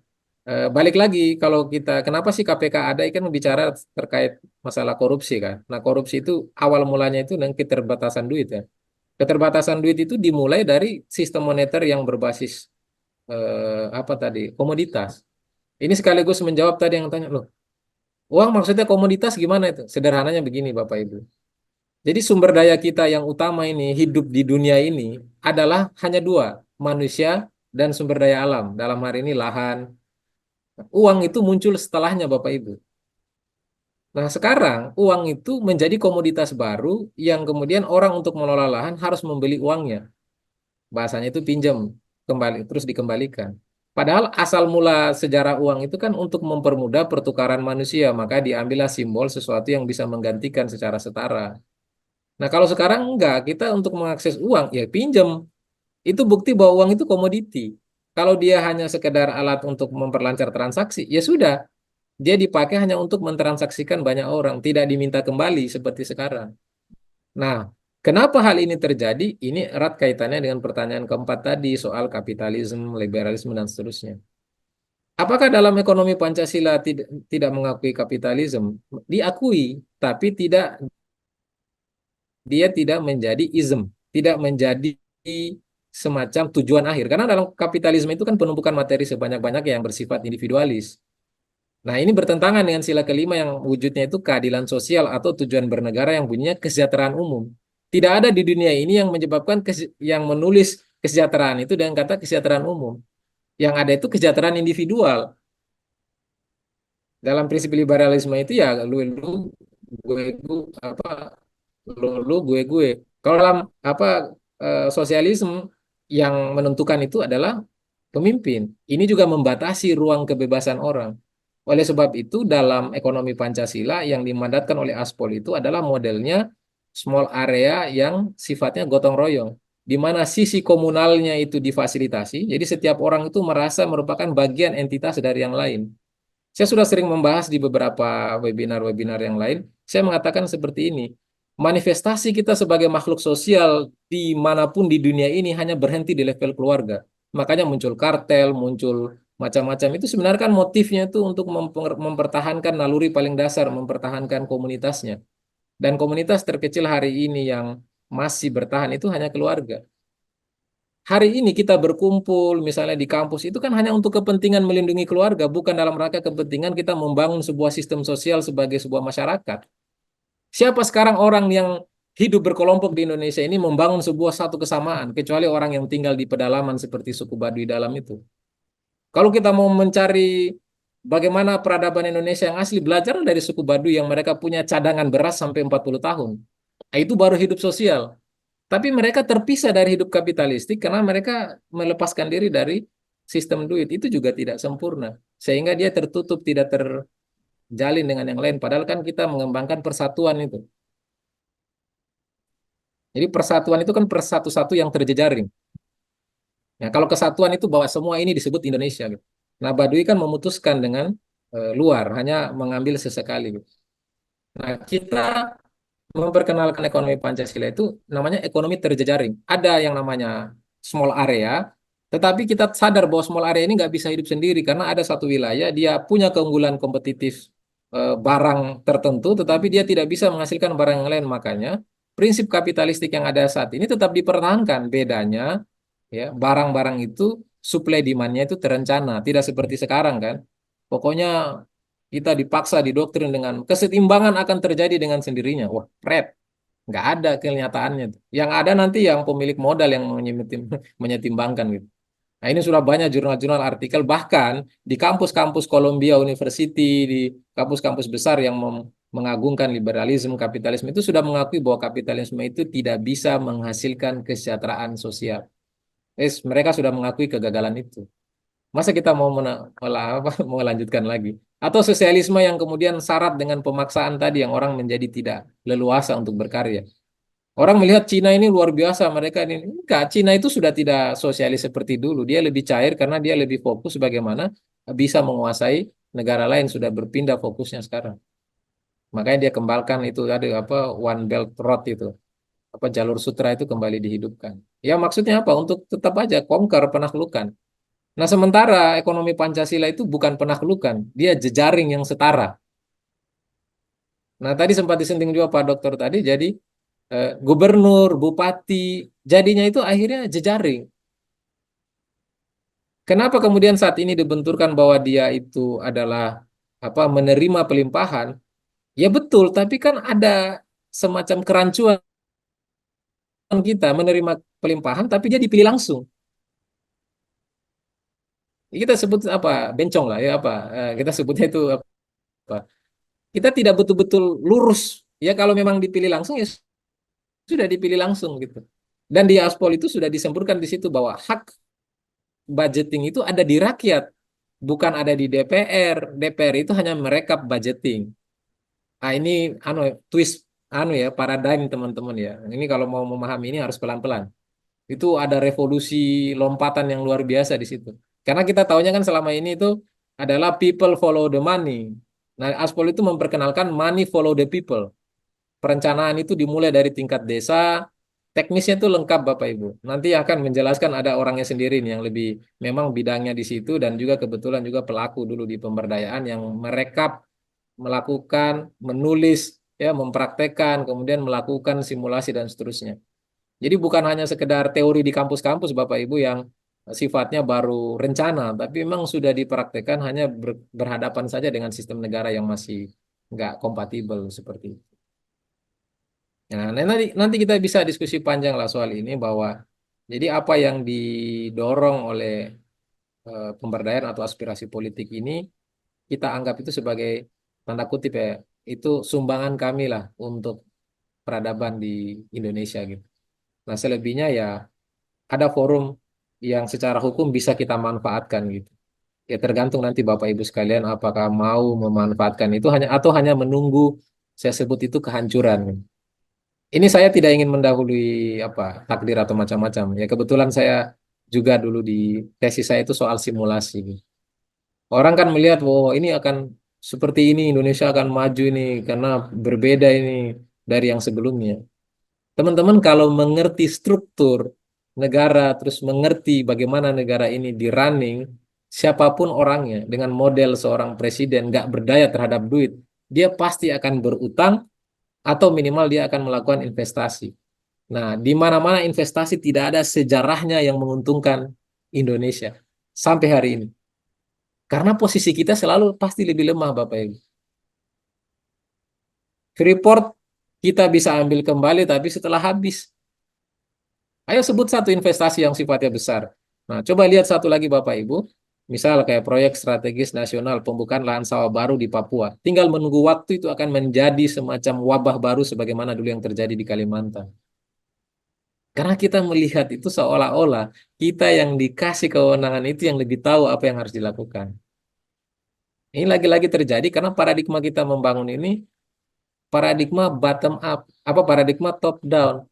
balik lagi kalau kita kenapa sih KPK ada kan bicara terkait masalah korupsi kan. Nah, korupsi itu awal mulanya itu dengan keterbatasan duit ya. Keterbatasan duit itu dimulai dari sistem moneter yang berbasis apa tadi? Komoditas. Ini sekaligus menjawab tadi yang tanya, loh, uang maksudnya komoditas gimana itu? Sederhananya begini Bapak Ibu. Jadi sumber daya kita yang utama ini hidup di dunia ini adalah hanya dua, manusia dan sumber daya alam. Dalam hari ini lahan. Uang itu muncul setelahnya Bapak Ibu. Nah sekarang uang itu menjadi komoditas baru yang kemudian orang untuk mengelola lahan harus membeli uangnya. Bahasanya itu pinjam kembali terus dikembalikan. Padahal asal mula sejarah uang itu kan untuk mempermudah pertukaran manusia, maka diambillah simbol sesuatu yang bisa menggantikan secara setara. Nah, kalau sekarang enggak, kita untuk mengakses uang ya pinjam. Itu bukti bahwa uang itu komoditi. Kalau dia hanya sekedar alat untuk memperlancar transaksi, ya sudah, dia dipakai hanya untuk mentransaksikan banyak orang, tidak diminta kembali seperti sekarang. Nah, kenapa hal ini terjadi? Ini erat kaitannya dengan pertanyaan keempat tadi soal kapitalisme, liberalisme, dan seterusnya. Apakah dalam ekonomi Pancasila tidak mengakui kapitalisme? Diakui, tapi dia tidak menjadi ism, tidak menjadi semacam tujuan akhir. Karena dalam kapitalisme itu kan penumpukan materi sebanyak-banyaknya yang bersifat individualis. Nah, ini bertentangan dengan sila kelima yang wujudnya itu keadilan sosial atau tujuan bernegara yang bunyinya kesejahteraan umum. Tidak ada di dunia ini yang menyebabkan yang menulis kesejahteraan itu dengan kata kesejahteraan umum. Yang ada itu kesejahteraan individual. Dalam prinsip liberalisme itu ya lu gue apa lu gue. Kalau dalam apa sosialisme yang menentukan itu adalah pemimpin. Ini juga membatasi ruang kebebasan orang. Oleh sebab itu dalam ekonomi Pancasila yang dimandatkan oleh Aspol itu adalah modelnya small area yang sifatnya gotong royong, di mana sisi komunalnya itu difasilitasi. Jadi setiap orang itu merasa merupakan bagian entitas dari yang lain. Saya sudah sering membahas di beberapa webinar-webinar yang lain. Saya mengatakan seperti ini. Manifestasi kita sebagai makhluk sosial dimanapun di dunia ini hanya berhenti di level keluarga. Makanya muncul kartel, muncul macam-macam. Itu sebenarnya kan motifnya itu untuk mempertahankan naluri paling dasar, mempertahankan komunitasnya. Dan komunitas terkecil hari ini yang masih bertahan itu hanya keluarga. Hari ini kita berkumpul misalnya di kampus itu kan hanya untuk kepentingan melindungi keluarga, bukan dalam rangka kepentingan kita membangun sebuah sistem sosial sebagai sebuah masyarakat. Siapa sekarang orang yang hidup berkelompok di Indonesia ini membangun sebuah satu kesamaan, kecuali orang yang tinggal di pedalaman seperti suku Baduy dalam itu. Kalau kita mau mencari bagaimana peradaban Indonesia yang asli, belajar dari suku Baduy yang mereka punya cadangan beras sampai 40 tahun. Nah, itu baru hidup sosial. Tapi mereka terpisah dari hidup kapitalistik karena mereka melepaskan diri dari sistem duit. Itu juga tidak sempurna. Sehingga dia tertutup, tidak terjalin dengan yang lain. Padahal kan kita mengembangkan persatuan itu. Jadi persatuan itu kan persatu-satu yang terjejaring. Nah, kalau kesatuan itu bahwa semua ini disebut Indonesia, gitu. Nah, Baduy kan memutuskan dengan luar, hanya mengambil sesekali, gitu. Nah, kita memperkenalkan ekonomi Pancasila itu namanya ekonomi terjejaring. Ada yang namanya small area, tetapi kita sadar bahwa small area ini nggak bisa hidup sendiri karena ada satu wilayah dia punya keunggulan kompetitif barang tertentu, tetapi dia tidak bisa menghasilkan barang yang lain. Makanya prinsip kapitalistik yang ada saat ini tetap dipertahankan. Bedanya ya barang-barang itu supply demand-nya itu terencana, tidak seperti sekarang kan. Pokoknya kita dipaksa didoktrin dengan kesetimbangan akan terjadi dengan sendirinya. Wah, red. Nggak ada kenyataannya. Yang ada nanti yang pemilik modal yang menyetimbangkan gitu. Nah, ini sudah banyak jurnal-jurnal artikel, bahkan di kampus-kampus Columbia University, di kampus-kampus besar yang mengagungkan liberalisme, kapitalisme, itu sudah mengakui bahwa kapitalisme itu tidak bisa menghasilkan kesejahteraan sosial. Mereka sudah mengakui kegagalan itu. Masa kita mau mau melanjutkan lagi? Atau sosialisme yang kemudian syarat dengan pemaksaan tadi yang orang menjadi tidak leluasa untuk berkarya. Orang melihat Cina ini luar biasa, mereka ini enggak, Cina itu sudah tidak sosialis seperti dulu. Dia lebih cair karena dia lebih fokus bagaimana bisa menguasai negara lain, sudah berpindah fokusnya sekarang. Makanya dia kembangkan itu tadi apa One Belt Road itu, apa jalur sutra itu kembali dihidupkan. Ya maksudnya apa? Untuk tetap aja conquer penaklukan. Nah, sementara ekonomi Pancasila itu bukan penaklukan, dia jejaring yang setara. Nah, tadi sempat disenting juga Pak Dokter tadi, jadi gubernur, bupati, jadinya itu akhirnya jejaring. Kenapa kemudian saat ini dibenturkan bahwa dia itu adalah apa menerima pelimpahan? Ya betul, tapi kan ada semacam kerancuan kita menerima pelimpahan, tapi dia dipilih langsung. Kita sebut apa? Bencong lah ya apa? Kita sebutnya itu apa? Kita tidak betul-betul lurus. Ya kalau memang dipilih langsung ya sudah dipilih langsung gitu. Dan di Aspol itu sudah disempurkan di situ bahwa hak budgeting itu ada di rakyat, bukan ada di DPR. DPR itu hanya merekap budgeting. Ah ini anu twist anu ya paradigm teman-teman ya. Ini kalau mau memahami ini harus pelan-pelan. Itu ada revolusi lompatan yang luar biasa di situ. Karena kita tahunya kan selama ini itu adalah people follow the money. Nah, Aspol itu memperkenalkan money follow the people. Perencanaan itu dimulai dari tingkat desa, teknisnya itu lengkap Bapak Ibu. Nanti akan menjelaskan ada orangnya sendiri nih yang lebih memang bidangnya di situ dan juga kebetulan juga pelaku dulu di pemberdayaan yang merekap, melakukan, menulis, ya, mempraktekkan, kemudian melakukan simulasi dan seterusnya. Jadi bukan hanya sekedar teori di kampus-kampus Bapak Ibu yang sifatnya baru rencana, tapi memang sudah dipraktekkan hanya berhadapan saja dengan sistem negara yang masih nggak kompatibel seperti itu. Nah, nanti kita bisa diskusi panjang lah soal ini bahwa jadi apa yang didorong oleh pemberdayaan atau aspirasi politik ini kita anggap itu sebagai tanda kutip ya, itu sumbangan kami lah untuk peradaban di Indonesia gitu. Nah, selebihnya ya ada forum yang secara hukum bisa kita manfaatkan gitu. Ya tergantung nanti Bapak Ibu sekalian apakah mau memanfaatkan itu hanya atau hanya menunggu saya sebut itu kehancuran. Ini saya tidak ingin mendahului apa takdir atau macam-macam. Ya kebetulan saya juga dulu di tesis saya itu soal simulasi gitu. Orang kan melihat, wow ini akan seperti ini, Indonesia akan maju ini karena berbeda ini dari yang sebelumnya. Teman-teman kalau mengerti struktur negara, terus mengerti bagaimana negara ini di running, siapapun orangnya dengan model seorang presiden nggak berdaya terhadap duit, dia pasti akan berutang atau minimal dia akan melakukan investasi. Nah, di mana-mana investasi tidak ada sejarahnya yang menguntungkan Indonesia sampai hari ini. Karena posisi kita selalu pasti lebih lemah, Bapak Ibu. Freeport kita bisa ambil kembali, tapi setelah habis. Ayo sebut satu investasi yang sifatnya besar. Nah, coba lihat satu lagi Bapak Ibu. Misal kayak proyek strategis nasional pembukaan lahan sawah baru di Papua. Tinggal menunggu waktu itu akan menjadi semacam wabah baru sebagaimana dulu yang terjadi di Kalimantan. Karena kita melihat itu seolah-olah kita yang dikasih kewenangan itu yang lebih tahu apa yang harus dilakukan. Ini lagi-lagi terjadi karena paradigma kita membangun ini paradigma bottom up, apa paradigma top down.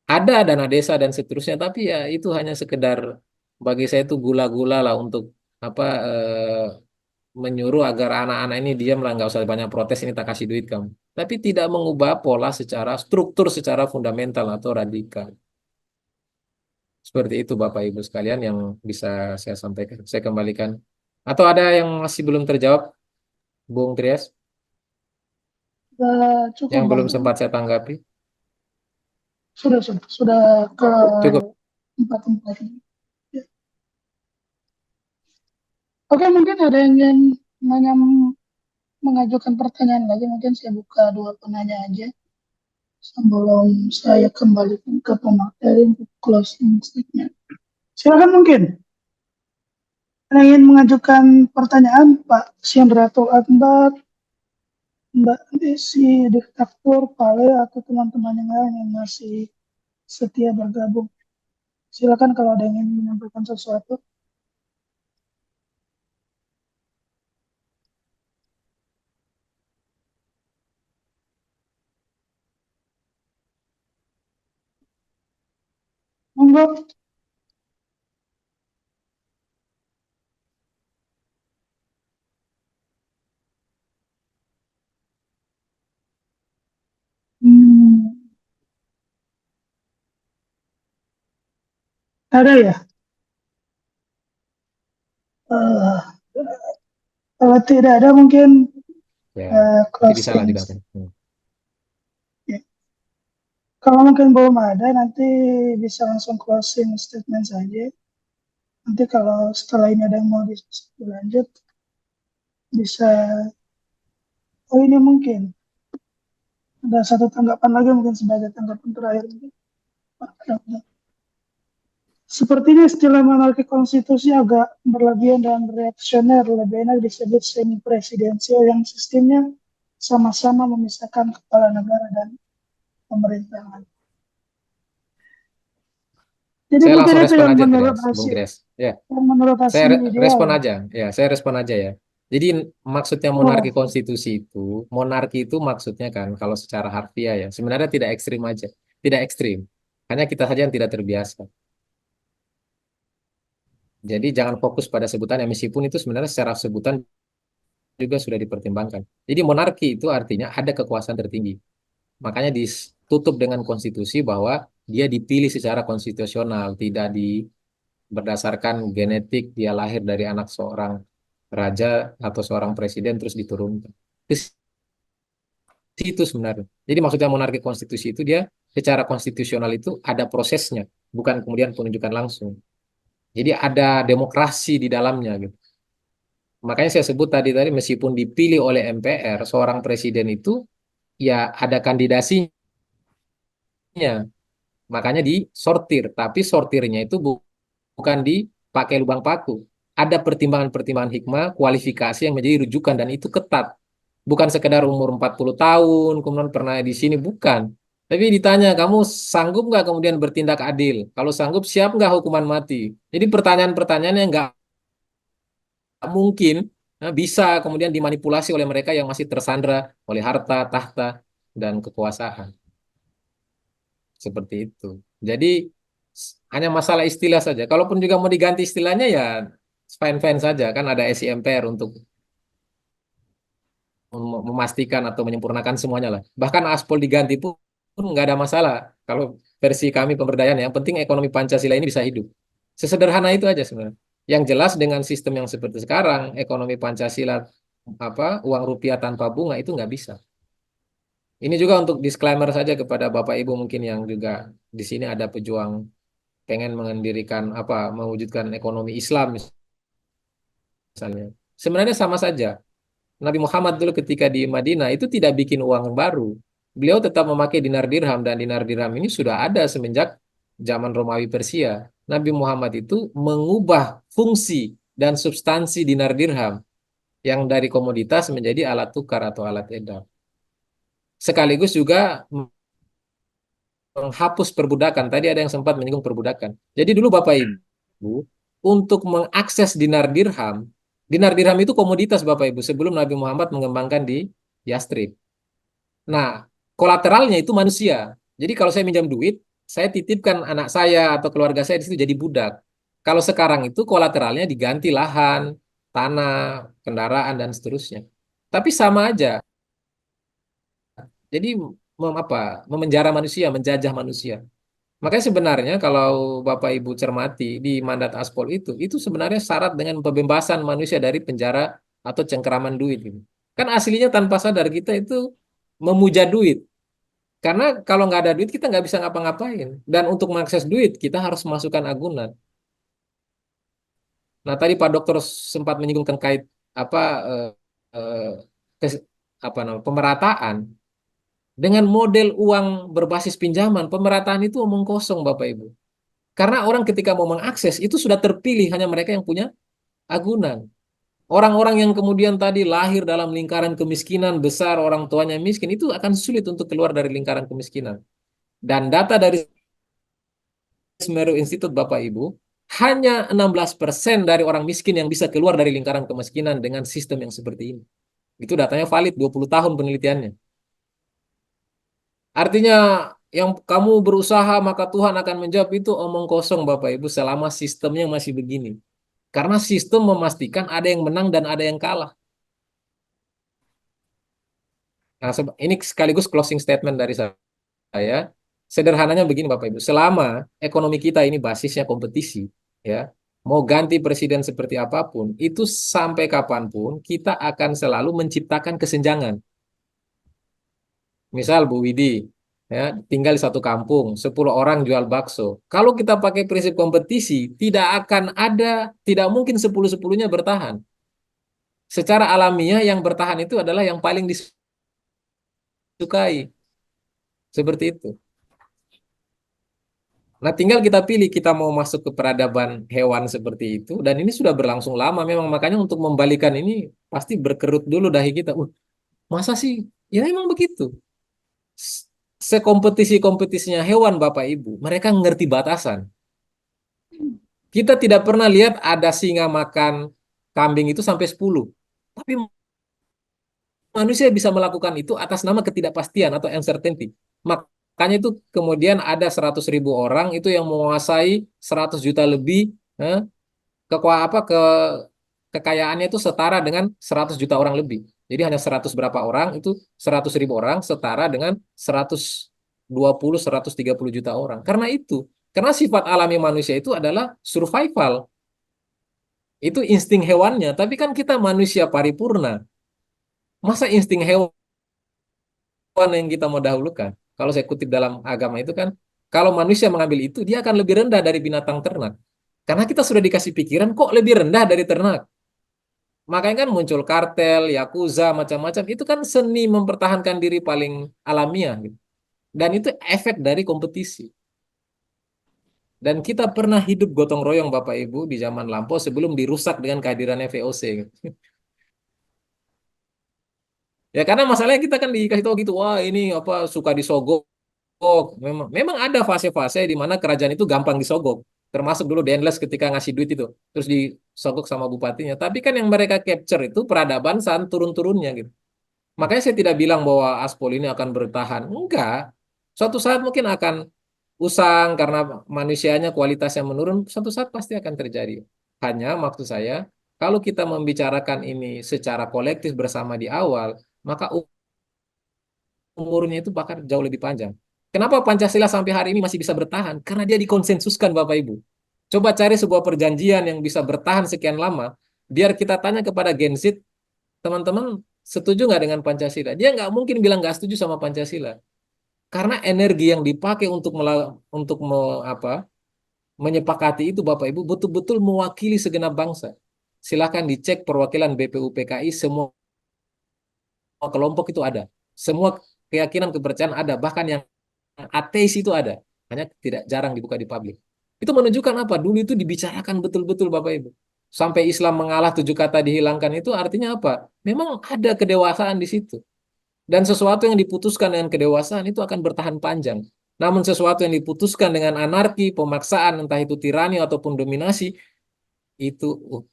Ada dana desa dan seterusnya, tapi ya itu hanya sekedar bagi saya itu gula-gula lah untuk apa menyuruh agar anak-anak ini diam lah, nggak usah banyak protes ini tak kasih duit kamu. Tapi tidak mengubah pola secara struktur, secara fundamental atau radikal. Seperti itu Bapak Ibu sekalian yang bisa saya sampaikan. Saya kembalikan. Atau ada yang masih belum terjawab, Bung Trias, Cukup yang Bang. belum sempat saya tanggapi? Sudah ke Cukup. tempat-tempat ini. Ya. Oke, mungkin ada yang ingin mengajukan pertanyaan lagi. Mungkin saya buka dua penanya aja sebelum saya kembalikan ke pemateri untuk closing statement. Silakan mungkin. Ada yang ingin mengajukan pertanyaan, Pak Siandratul Akbar, Mbak Desi, Diktator, Pale, atau teman-teman yang lain yang masih setia bergabung. Silakan kalau ada yang ingin menyampaikan sesuatu. Monggo. Hmm, ada ya? Eh, kalau tidak ada mungkin Ya, nanti bisa lah closing. juga. Ya. Kalau mungkin belum ada, nanti bisa langsung closing statement saja. Nanti kalau setelah ini ada yang mau dilanjut, bisa. Oh ini mungkin ada satu tanggapan lagi mungkin sebagai tanggapan terakhir. Pak, sepertinya istilah monarki konstitusi agak berlebihan dan reaksioner, lebih enak disebut semi presidensial yang sistemnya sama-sama memisahkan kepala negara dan pemerintahan. Jadi Saya mungkin langsung itu respon yang aja, menurut Trias, Bung hasil, Trias. Ya, yang menurut saya hasilnya ideal. respon aja. Ya, saya respon aja ya. Jadi maksudnya monarki Oh, konstitusi itu, monarki itu maksudnya kan kalau secara harfiah ya, sebenarnya tidak ekstrim aja. Tidak ekstrim. Hanya kita saja yang tidak terbiasa. Jadi jangan fokus pada sebutannya, meskipun itu sebenarnya secara sebutan juga sudah dipertimbangkan. Jadi monarki itu artinya ada kekuasaan tertinggi. Makanya ditutup dengan konstitusi bahwa dia dipilih secara konstitusional, tidak berdasarkan genetik dia lahir dari anak seorang raja atau seorang presiden terus diturunkan. Itu sebenarnya. Jadi maksudnya monarki konstitusi itu dia secara konstitusional itu ada prosesnya, bukan kemudian penunjukan langsung. Jadi ada demokrasi di dalamnya gitu. Makanya saya sebut tadi meskipun dipilih oleh MPR, seorang presiden itu ya ada kandidasinya Makanya disortir, tapi sortirnya itu bukan dipakai lubang paku. Ada pertimbangan-pertimbangan hikmah, kualifikasi yang menjadi rujukan dan itu ketat. Bukan sekedar umur 40 tahun, kemudian pernah di sini, bukan. Tapi ditanya, kamu sanggup nggak kemudian bertindak adil? Kalau sanggup, siap nggak hukuman mati? Jadi pertanyaan-pertanyaan yang nggak mungkin bisa kemudian dimanipulasi oleh mereka yang masih tersandra oleh harta, tahta, dan kekuasaan. Seperti itu. Jadi hanya masalah istilah saja. Kalaupun juga mau diganti istilahnya ya fine-fine saja. Kan ada SI-MPR untuk memastikan atau menyempurnakan semuanya lah. Bahkan aspol diganti pun nggak ada masalah. Kalau versi kami pemberdayaan, yang penting ekonomi Pancasila ini bisa hidup. Sesederhana itu aja sebenarnya. Yang jelas dengan sistem yang seperti sekarang, ekonomi Pancasila uang rupiah tanpa bunga itu nggak bisa. Ini juga untuk disclaimer saja kepada Bapak Ibu mungkin yang juga di sini ada pejuang pengen mendirikan mewujudkan ekonomi Islam misalnya. Sebenarnya sama saja. Nabi Muhammad dulu ketika di Madinah itu tidak bikin uang baru. Beliau tetap memakai dinar dirham dan dinar dirham ini sudah ada semenjak zaman Romawi Persia. Nabi Muhammad itu mengubah fungsi dan substansi dinar dirham yang dari komoditas menjadi alat tukar atau alat edar. Sekaligus juga menghapus perbudakan. Tadi ada yang sempat menyinggung perbudakan. Jadi dulu Bapak Ibu, untuk mengakses dinar dirham itu komoditas Bapak Ibu sebelum Nabi Muhammad mengembangkan di Yastrib. Nah, kolateralnya itu manusia. Jadi kalau saya minjam duit, saya titipkan anak saya atau keluarga saya di situ jadi budak. Kalau sekarang itu kolateralnya diganti lahan, tanah, kendaraan dan seterusnya. Tapi sama aja. Jadi memenjara manusia, menjajah manusia. Makanya sebenarnya kalau Bapak Ibu cermati di mandat Aspol itu sebenarnya syarat dengan pembebasan manusia dari penjara atau cengkeraman duit gitu. Kan aslinya tanpa sadar kita itu memuja duit. Karena kalau nggak ada duit kita nggak bisa ngapa-ngapain. Dan untuk mengakses duit kita harus masukkan agunan. Nah tadi Pak Dokter sempat menyinggung terkait apa eh, eh, kes- pemerataan dengan model uang berbasis pinjaman. Pemerataan itu omong kosong Bapak Ibu. Karena orang ketika mau mengakses itu sudah terpilih hanya mereka yang punya agunan. Orang-orang yang kemudian tadi lahir dalam lingkaran kemiskinan besar, orang tuanya miskin, itu akan sulit untuk keluar dari lingkaran kemiskinan. Dan data dari Semeru Institute Bapak Ibu, hanya 16% dari orang miskin yang bisa keluar dari lingkaran kemiskinan dengan sistem yang seperti ini. Itu datanya valid, 20 tahun penelitiannya. Artinya yang kamu berusaha maka Tuhan akan menjawab itu omong kosong Bapak Ibu selama sistemnya masih begini. Karena sistem memastikan ada yang menang dan ada yang kalah. Nah, ini sekaligus closing statement dari saya. Sederhananya begini Bapak Ibu, selama ekonomi kita ini basisnya kompetisi, ya, mau ganti presiden seperti apapun, itu sampai kapanpun kita akan selalu menciptakan kesenjangan. Misal Bu Widi, ya, tinggal di satu kampung, 10 orang jual bakso. Kalau kita pakai prinsip kompetisi, tidak mungkin 10-10-nya bertahan. Secara alamiah yang bertahan itu adalah yang paling disukai. Seperti itu. Nah, tinggal kita pilih kita mau masuk ke peradaban hewan seperti itu dan ini sudah berlangsung lama memang makanya untuk membalikan ini pasti berkerut dulu dahi kita. Masa sih? Ya memang begitu. Sekompetisi-kompetisinya hewan Bapak Ibu, mereka ngerti batasan. Kita tidak pernah lihat ada singa makan kambing itu sampai 10. Tapi manusia bisa melakukan itu atas nama ketidakpastian atau uncertainty. Makanya itu kemudian ada 100.000 orang itu yang menguasai 100 juta lebih, eh, kekayaannya itu setara dengan 100 juta orang lebih. Jadi hanya 100 berapa orang itu 100.000 orang setara dengan 120, 130 juta orang. Karena sifat alami manusia itu adalah survival. Itu insting hewannya, tapi kan kita manusia paripurna. Masa insting hewan yang kita mau dahulukan? Kalau saya kutip dalam agama itu kan, kalau manusia mengambil itu, dia akan lebih rendah dari binatang ternak. Karena kita sudah dikasih pikiran, kok lebih rendah dari ternak? Makanya kan muncul kartel, yakuza, macam-macam. Itu kan seni mempertahankan diri paling alamiah. Gitu. Dan itu efek dari kompetisi. Dan kita pernah hidup gotong royong Bapak Ibu di zaman lampau sebelum dirusak dengan kehadirannya VOC. Ya karena masalahnya kita kan dikasih tahu gitu, wah ini apa suka disogok. Memang ada fase-fase di mana kerajaan itu gampang disogok. Termasuk dulu Denles ketika ngasih duit itu, terus disogok sama bupatinya. Tapi kan yang mereka capture itu peradaban saat turun-turunnya gitu. Makanya saya tidak bilang bahwa Aspol ini akan bertahan. Enggak. Suatu saat mungkin akan usang karena manusianya kualitasnya menurun. Suatu saat pasti akan terjadi. Hanya maksud saya, kalau kita membicarakan ini secara kolektif bersama di awal, maka umurnya itu bakal jauh lebih panjang. Kenapa Pancasila sampai hari ini masih bisa bertahan? Karena dia dikonsensuskan Bapak Ibu. Coba cari sebuah perjanjian yang bisa bertahan sekian lama. Biar kita tanya kepada Gen Z, teman-teman setuju nggak dengan Pancasila? Dia nggak mungkin bilang nggak setuju sama Pancasila. Karena energi yang dipakai menyepakati itu Bapak Ibu betul-betul mewakili segenap bangsa. Silakan dicek perwakilan BPUPKI, semua kelompok itu ada. Semua keyakinan kepercayaan ada, bahkan yang ateis itu ada. Hanya tidak jarang dibuka di publik. Itu menunjukkan apa? Dulu itu dibicarakan betul-betul Bapak Ibu. Sampai Islam mengalah 7 kata dihilangkan itu artinya apa? Memang ada kedewasaan di situ. Dan sesuatu yang diputuskan dengan kedewasaan itu akan bertahan panjang. Namun sesuatu yang diputuskan dengan anarki, pemaksaan, entah itu tirani ataupun dominasi, itu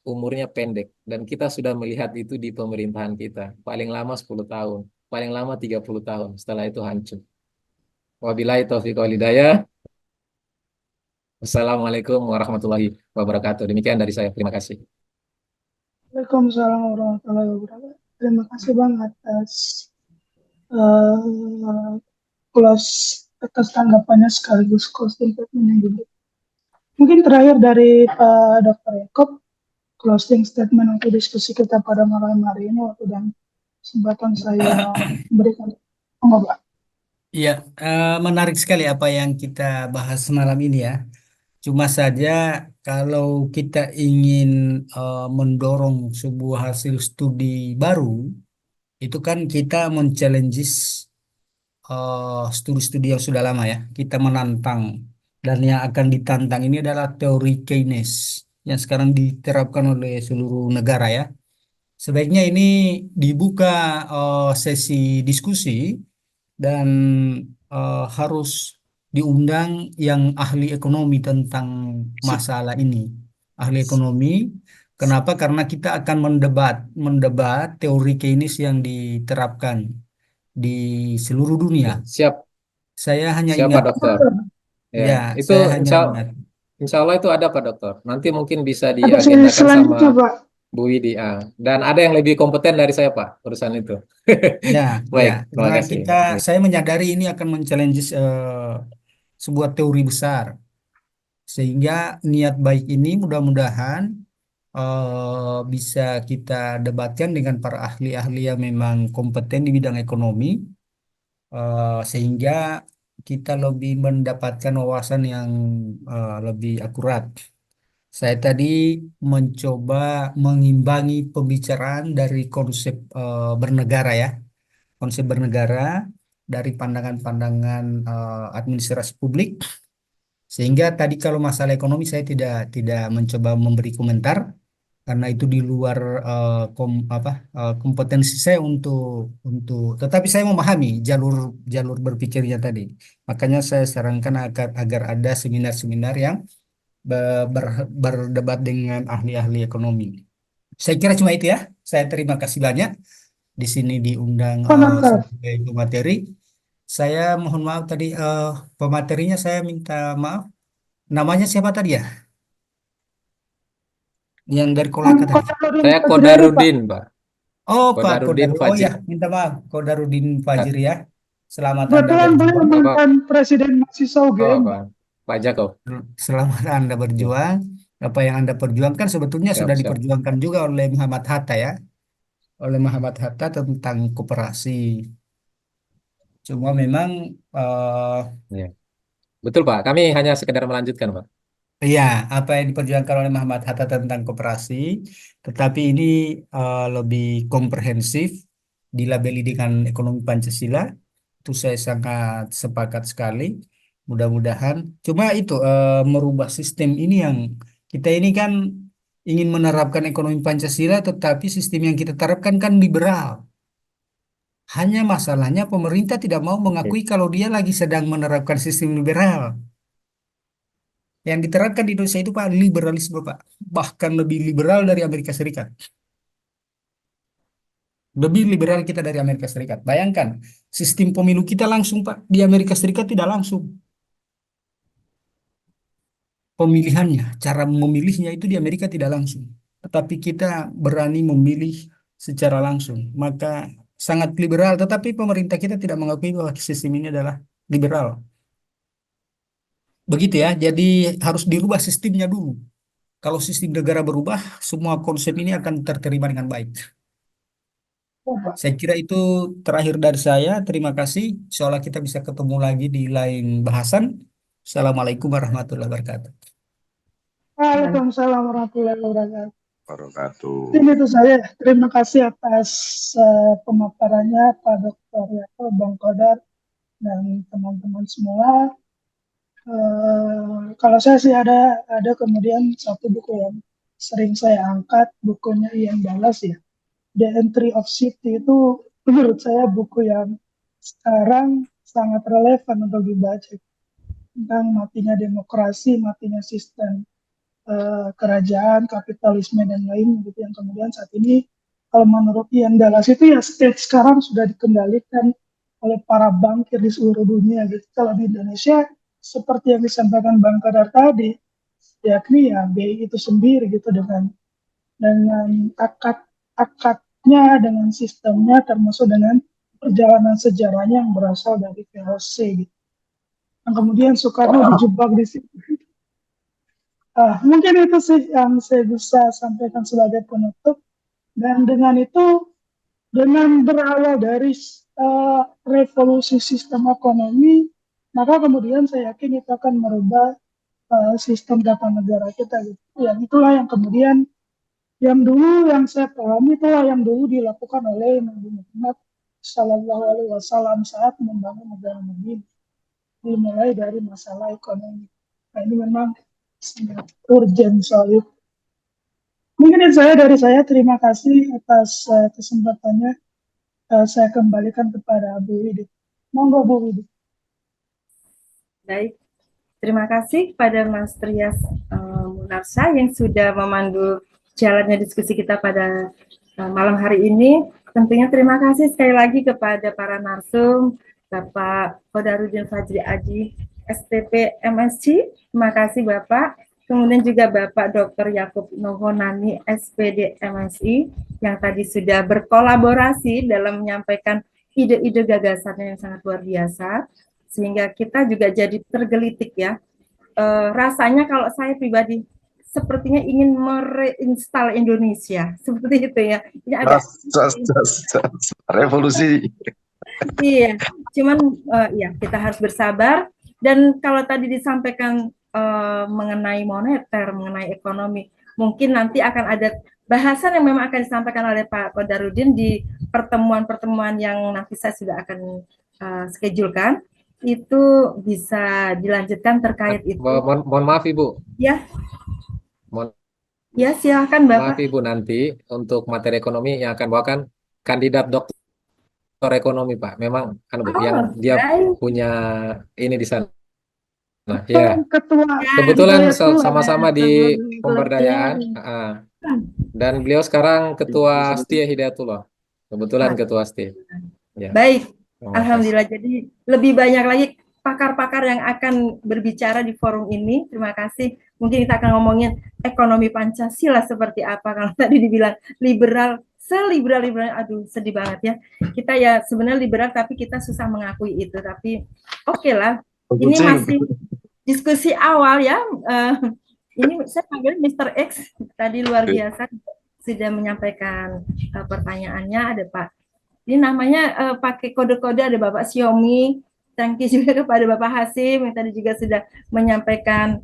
umurnya pendek. Dan kita sudah melihat itu di pemerintahan kita. Paling lama 10 tahun, paling lama 30 tahun. Setelah itu hancur. Wabillahi taufiq wal hidayah. Wassalamualaikum warahmatullahi wabarakatuh. Demikian dari saya. Terima kasih. Waalaikumsalam warahmatullahi wabarakatuh. Terima kasih Bang eh, atas tanggapannya sekaligus closing statement-nya juga. Mungkin terakhir dari Pak Dr. Yakob, closing statement untuk diskusi kita pada malam hari ini waktu dan kesempatan saya berikan. Pak. Iya, menarik sekali apa yang kita bahas malam ini ya. Cuma saja kalau kita ingin mendorong sebuah hasil studi baru, itu kan kita men-challenges studi-studi yang sudah lama ya. Kita menantang dan yang akan ditantang ini adalah teori Keynes yang sekarang diterapkan oleh seluruh negara ya. Sebaiknya ini dibuka sesi diskusi dan harus diundang yang ahli ekonomi tentang masalah ini. Ahli ekonomi, kenapa? Karena kita akan mendebat teori Keynes yang diterapkan di seluruh dunia. Siap, Saya hanya siapa ingat, dokter? Ya, ya, itu saya hanya insya, ingat. insya Allah itu ada Pak Dokter. Nanti mungkin bisa Ada sesi diagendakan sama selanjutnya Pak. Bu Widi. Ah. Dan ada yang lebih kompeten dari saya Pak, urusan itu. Ya, ya, Baik, terima karena kasih. saya menyadari ini akan men-challenge sebuah teori besar. Sehingga niat baik ini mudah-mudahan bisa kita debatkan dengan para ahli-ahli yang memang kompeten di bidang ekonomi, sehingga kita lebih mendapatkan wawasan yang lebih akurat. Saya tadi mencoba mengimbangi pembicaraan dari konsep bernegara ya, konsep bernegara dari pandangan-pandangan administrasi publik. Sehingga tadi kalau masalah ekonomi saya tidak mencoba memberi komentar karena itu di luar kompetensi saya untuk tetapi saya memahami jalur jalur berpikirnya tadi. Makanya saya sarankan agar ada seminar-seminar yang berdebat dengan ahli-ahli ekonomi. Saya kira cuma itu ya. Saya terima kasih banyak di sini diundang Pak Dokter, sebagai pemateri. Saya mohon maaf tadi pematerinya saya minta maaf. Namanya siapa tadi ya? Yang dari Kolaka tadi. Komarudin Saya Fajriari Pak. Kodarudin, Pak. Oh, Pak Kodarudin Kodar. Oh ya, Fajri. minta maaf. Kodarudin Ah, Fajri ya. Selamat Anda Kebetulan beliau berjuang. Bapak, mantan Presiden mahasiswa oh, UGM Pak. Pak Jakob. Selamat Anda Ya, berjuang. Apa yang Anda perjuangkan sebetulnya siap, sudah siap. diperjuangkan juga oleh Muhammad Hatta ya. Oleh Muhammad Hatta tentang koperasi. Cuma memang Ya. Betul, Pak. Kami hanya sekedar melanjutkan, Pak. ya apa yang diperjuangkan oleh Muhammad Hatta tentang koperasi, tetapi ini lebih komprehensif dilabeli dengan ekonomi Pancasila. Itu saya sangat sepakat sekali. Mudah-mudahan. Cuma itu merubah sistem ini yang kita ini kan ingin menerapkan ekonomi Pancasila, tetapi sistem yang kita terapkan kan liberal. Hanya masalahnya pemerintah tidak mau mengakui kalau dia lagi sedang menerapkan sistem liberal. Yang diterapkan di Indonesia itu Pak liberalisme Pak. Bahkan lebih liberal dari Amerika Serikat. Lebih liberal kita dari Amerika Serikat. Bayangkan, sistem pemilu kita langsung Pak. Di Amerika Serikat tidak langsung. Pemilihannya, cara memilihnya itu di Amerika tidak langsung. Tetapi kita berani memilih secara langsung. Maka sangat liberal, tetapi pemerintah kita tidak mengakui bahwa sistem ini adalah liberal. Begitu ya, jadi harus dirubah sistemnya dulu. Kalau sistem negara berubah, semua konsep ini akan terterima dengan baik. Oh, Pak. Saya kira itu terakhir dari saya. Terima kasih. Seolah kita bisa ketemu lagi di lain bahasan. Assalamualaikum warahmatullahi wabarakatuh. Waalaikumsalam warahmatullahi wabarakatuh. Wabarakatuh. Ini itu saya. Terima kasih atas pemaparannya Pak Dr. Yato, Bang Kodar, dan teman-teman semua. Kalau saya sih ada kemudian satu buku yang sering saya angkat, bukunya Ian Balas ya. The Entry of City itu menurut saya buku yang sekarang sangat relevan untuk dibaca tentang matinya demokrasi, matinya sistem kerajaan, kapitalisme dan lain gitu yang kemudian saat ini kalau menurut Ian Dallas itu ya state sekarang sudah dikendalikan oleh para bankir di seluruh dunia gitu. Kalau di Indonesia seperti yang disampaikan Bang Kadar tadi, yakni ya BI itu sendiri gitu dengan akadnya, dengan sistemnya, termasuk dengan perjalanan sejarahnya yang berasal dari VOC gitu. Yang kemudian Soekarno dijebak di situ. Mungkin itu sih yang saya bisa sampaikan sebagai penutup. Dan dengan itu, dengan berawal dari revolusi sistem ekonomi, maka kemudian saya yakin itu akan merubah sistem tata negara kita. Gitu. Ya, itulah yang kemudian yang dulu yang saya pahami itulah yang dulu dilakukan oleh Nabi Muhammad Sallallahu Alaihi Wasallam saat membangun negara Nabi, dimulai dari masalah ekonomi. Nah, ini memang sangat urgent soal itu. Mungkin itu dari saya. Terima kasih atas kesempatannya. Saya kembalikan kepada Bu Widi. Monggo Bu Widi. Baik, terima kasih kepada Mas Trias Munarsa yang sudah memandu jalannya diskusi kita pada malam hari ini. Tentunya terima kasih sekali lagi kepada para narsum, Bapak Kodarudin Fajri Aji, STP MSc. Terima kasih Bapak. Kemudian juga Bapak Dr. Yakub Nohonani, SPD MSI, yang tadi sudah berkolaborasi dalam menyampaikan ide-ide gagasannya yang sangat luar biasa, sehingga kita juga jadi tergelitik ya. Rasanya kalau saya pribadi sepertinya ingin mereinstall Indonesia, seperti itu ya. Ini agak revolusi. Iya, cuman ya kita harus bersabar. Dan kalau tadi disampaikan mengenai moneter, mengenai ekonomi, mungkin nanti akan ada bahasan yang memang akan disampaikan oleh Pak Kodarudin di pertemuan-pertemuan yang nanti saya sudah akan schedulekan. Itu bisa dilanjutkan terkait itu. Mohon maaf Ibu. Ya. Mohon Ya, silakan Bapak. maaf Ibu, nanti untuk materi ekonomi yang akan bawakan kandidat doktor ekonomi Pak. Memang yang dia punya ini di sana. Nah, ya. Kebetulan sama-sama di pemberdayaan. Dan beliau sekarang Ketua STIA Hidayatullah. Kebetulan Ketua STIA. Ya. Baik. Alhamdulillah, jadi lebih banyak lagi pakar-pakar yang akan berbicara di forum ini. Terima kasih. Mungkin kita akan ngomongin ekonomi Pancasila seperti apa. Kalau tadi dibilang liberal, seliberal-liberal, aduh sedih banget ya. Kita ya sebenarnya liberal tapi kita susah mengakui itu. Tapi oke lah, ini masih diskusi awal ya. Ini saya panggil Mr. X, tadi luar biasa sudah menyampaikan pertanyaannya. Ada Pak, ini namanya pakai kode-kode, ada Bapak Xiaomi. Thank you juga kepada Bapak Hasim yang tadi juga sudah menyampaikan,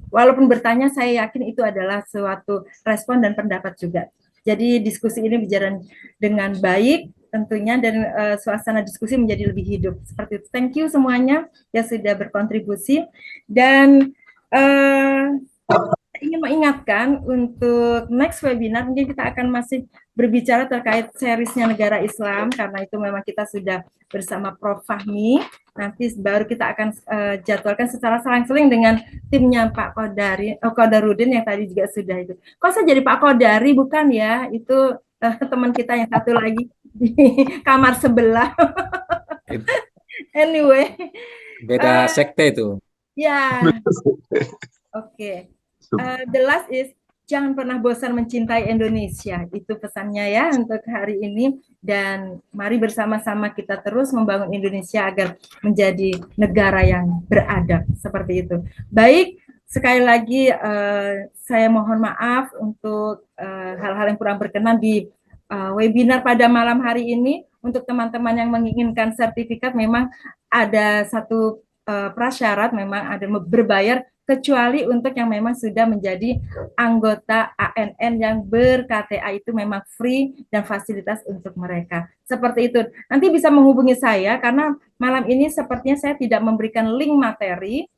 walaupun bertanya, saya yakin itu adalah suatu respon dan pendapat juga. Jadi diskusi ini berjalan dengan baik, tentunya, dan suasana diskusi menjadi lebih hidup seperti itu. Thank you semuanya yang sudah berkontribusi, dan saya ingin mengingatkan untuk next webinar mungkin kita akan masih berbicara terkait seriesnya negara Islam, karena itu memang kita sudah bersama Prof. Fahmi. Nanti baru kita akan jadwalkan secara selang-seling dengan timnya Pak Kodarudin yang tadi juga sudah itu. Kok saya jadi Pak Kodari, bukan ya? Itu teman kita yang satu lagi di kamar sebelah. Anyway, Beda sekte itu. ya, oke. The last is jangan pernah bosan mencintai Indonesia. Itu pesannya ya untuk hari ini. Dan mari bersama-sama kita terus membangun Indonesia agar menjadi negara yang beradab seperti itu. Baik, sekali lagi saya mohon maaf untuk hal-hal yang kurang berkenan di webinar pada malam hari ini. Untuk teman-teman yang menginginkan sertifikat, memang ada satu prasyarat, memang ada berbayar, kecuali untuk yang memang sudah menjadi anggota ANN yang ber-KTA, itu memang free dan fasilitas untuk mereka. Seperti itu. Nanti bisa menghubungi saya karena malam ini sepertinya saya tidak memberikan link materi.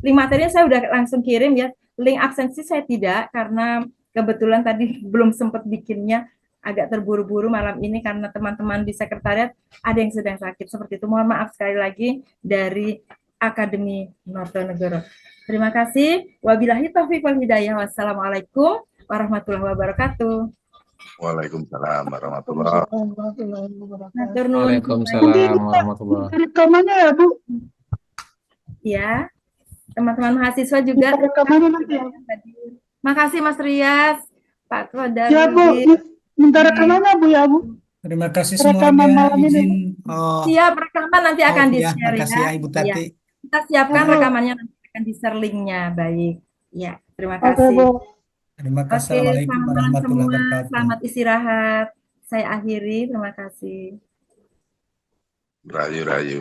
Link materinya saya udah langsung kirim ya. Link absensi saya tidak, karena kebetulan tadi belum sempat bikinnya, agak terburu-buru malam ini karena teman-teman di sekretariat ada yang sedang sakit. Seperti itu. Mohon maaf sekali lagi dari Akademi Notonegoro. Terima kasih. Wabillahi taufiq wal hidayah. Wassalamualaikum warahmatullahi wabarakatuh. Waalaikumsalam warahmatullahi Matur nuwun. Waalaikumsalam warahmatullahi wabarakatuh. Rekamannya ya Bu, Ya, teman-teman mahasiswa juga. rekamannya nanti ya. Makasih Mas Rias, Pak Kodar. Ya Bu, minta rekamannya Bu ya Bu. Terima kasih Rekaman semuanya. malam ini. Izin Siap, rekaman nanti akan ya, di-share makasih ya Ibu Tati. Ya. Kita siapkan Oke. rekamannya, nanti akan di-share linknya. Baik. Ya, terima Oke kasih. Bu. Terima kasih. Oke, Assalamualaikum selamat malam warahmatullahi semua. wabarakatuh. Selamat istirahat. Saya akhiri. Terima kasih. Rayu-rayu.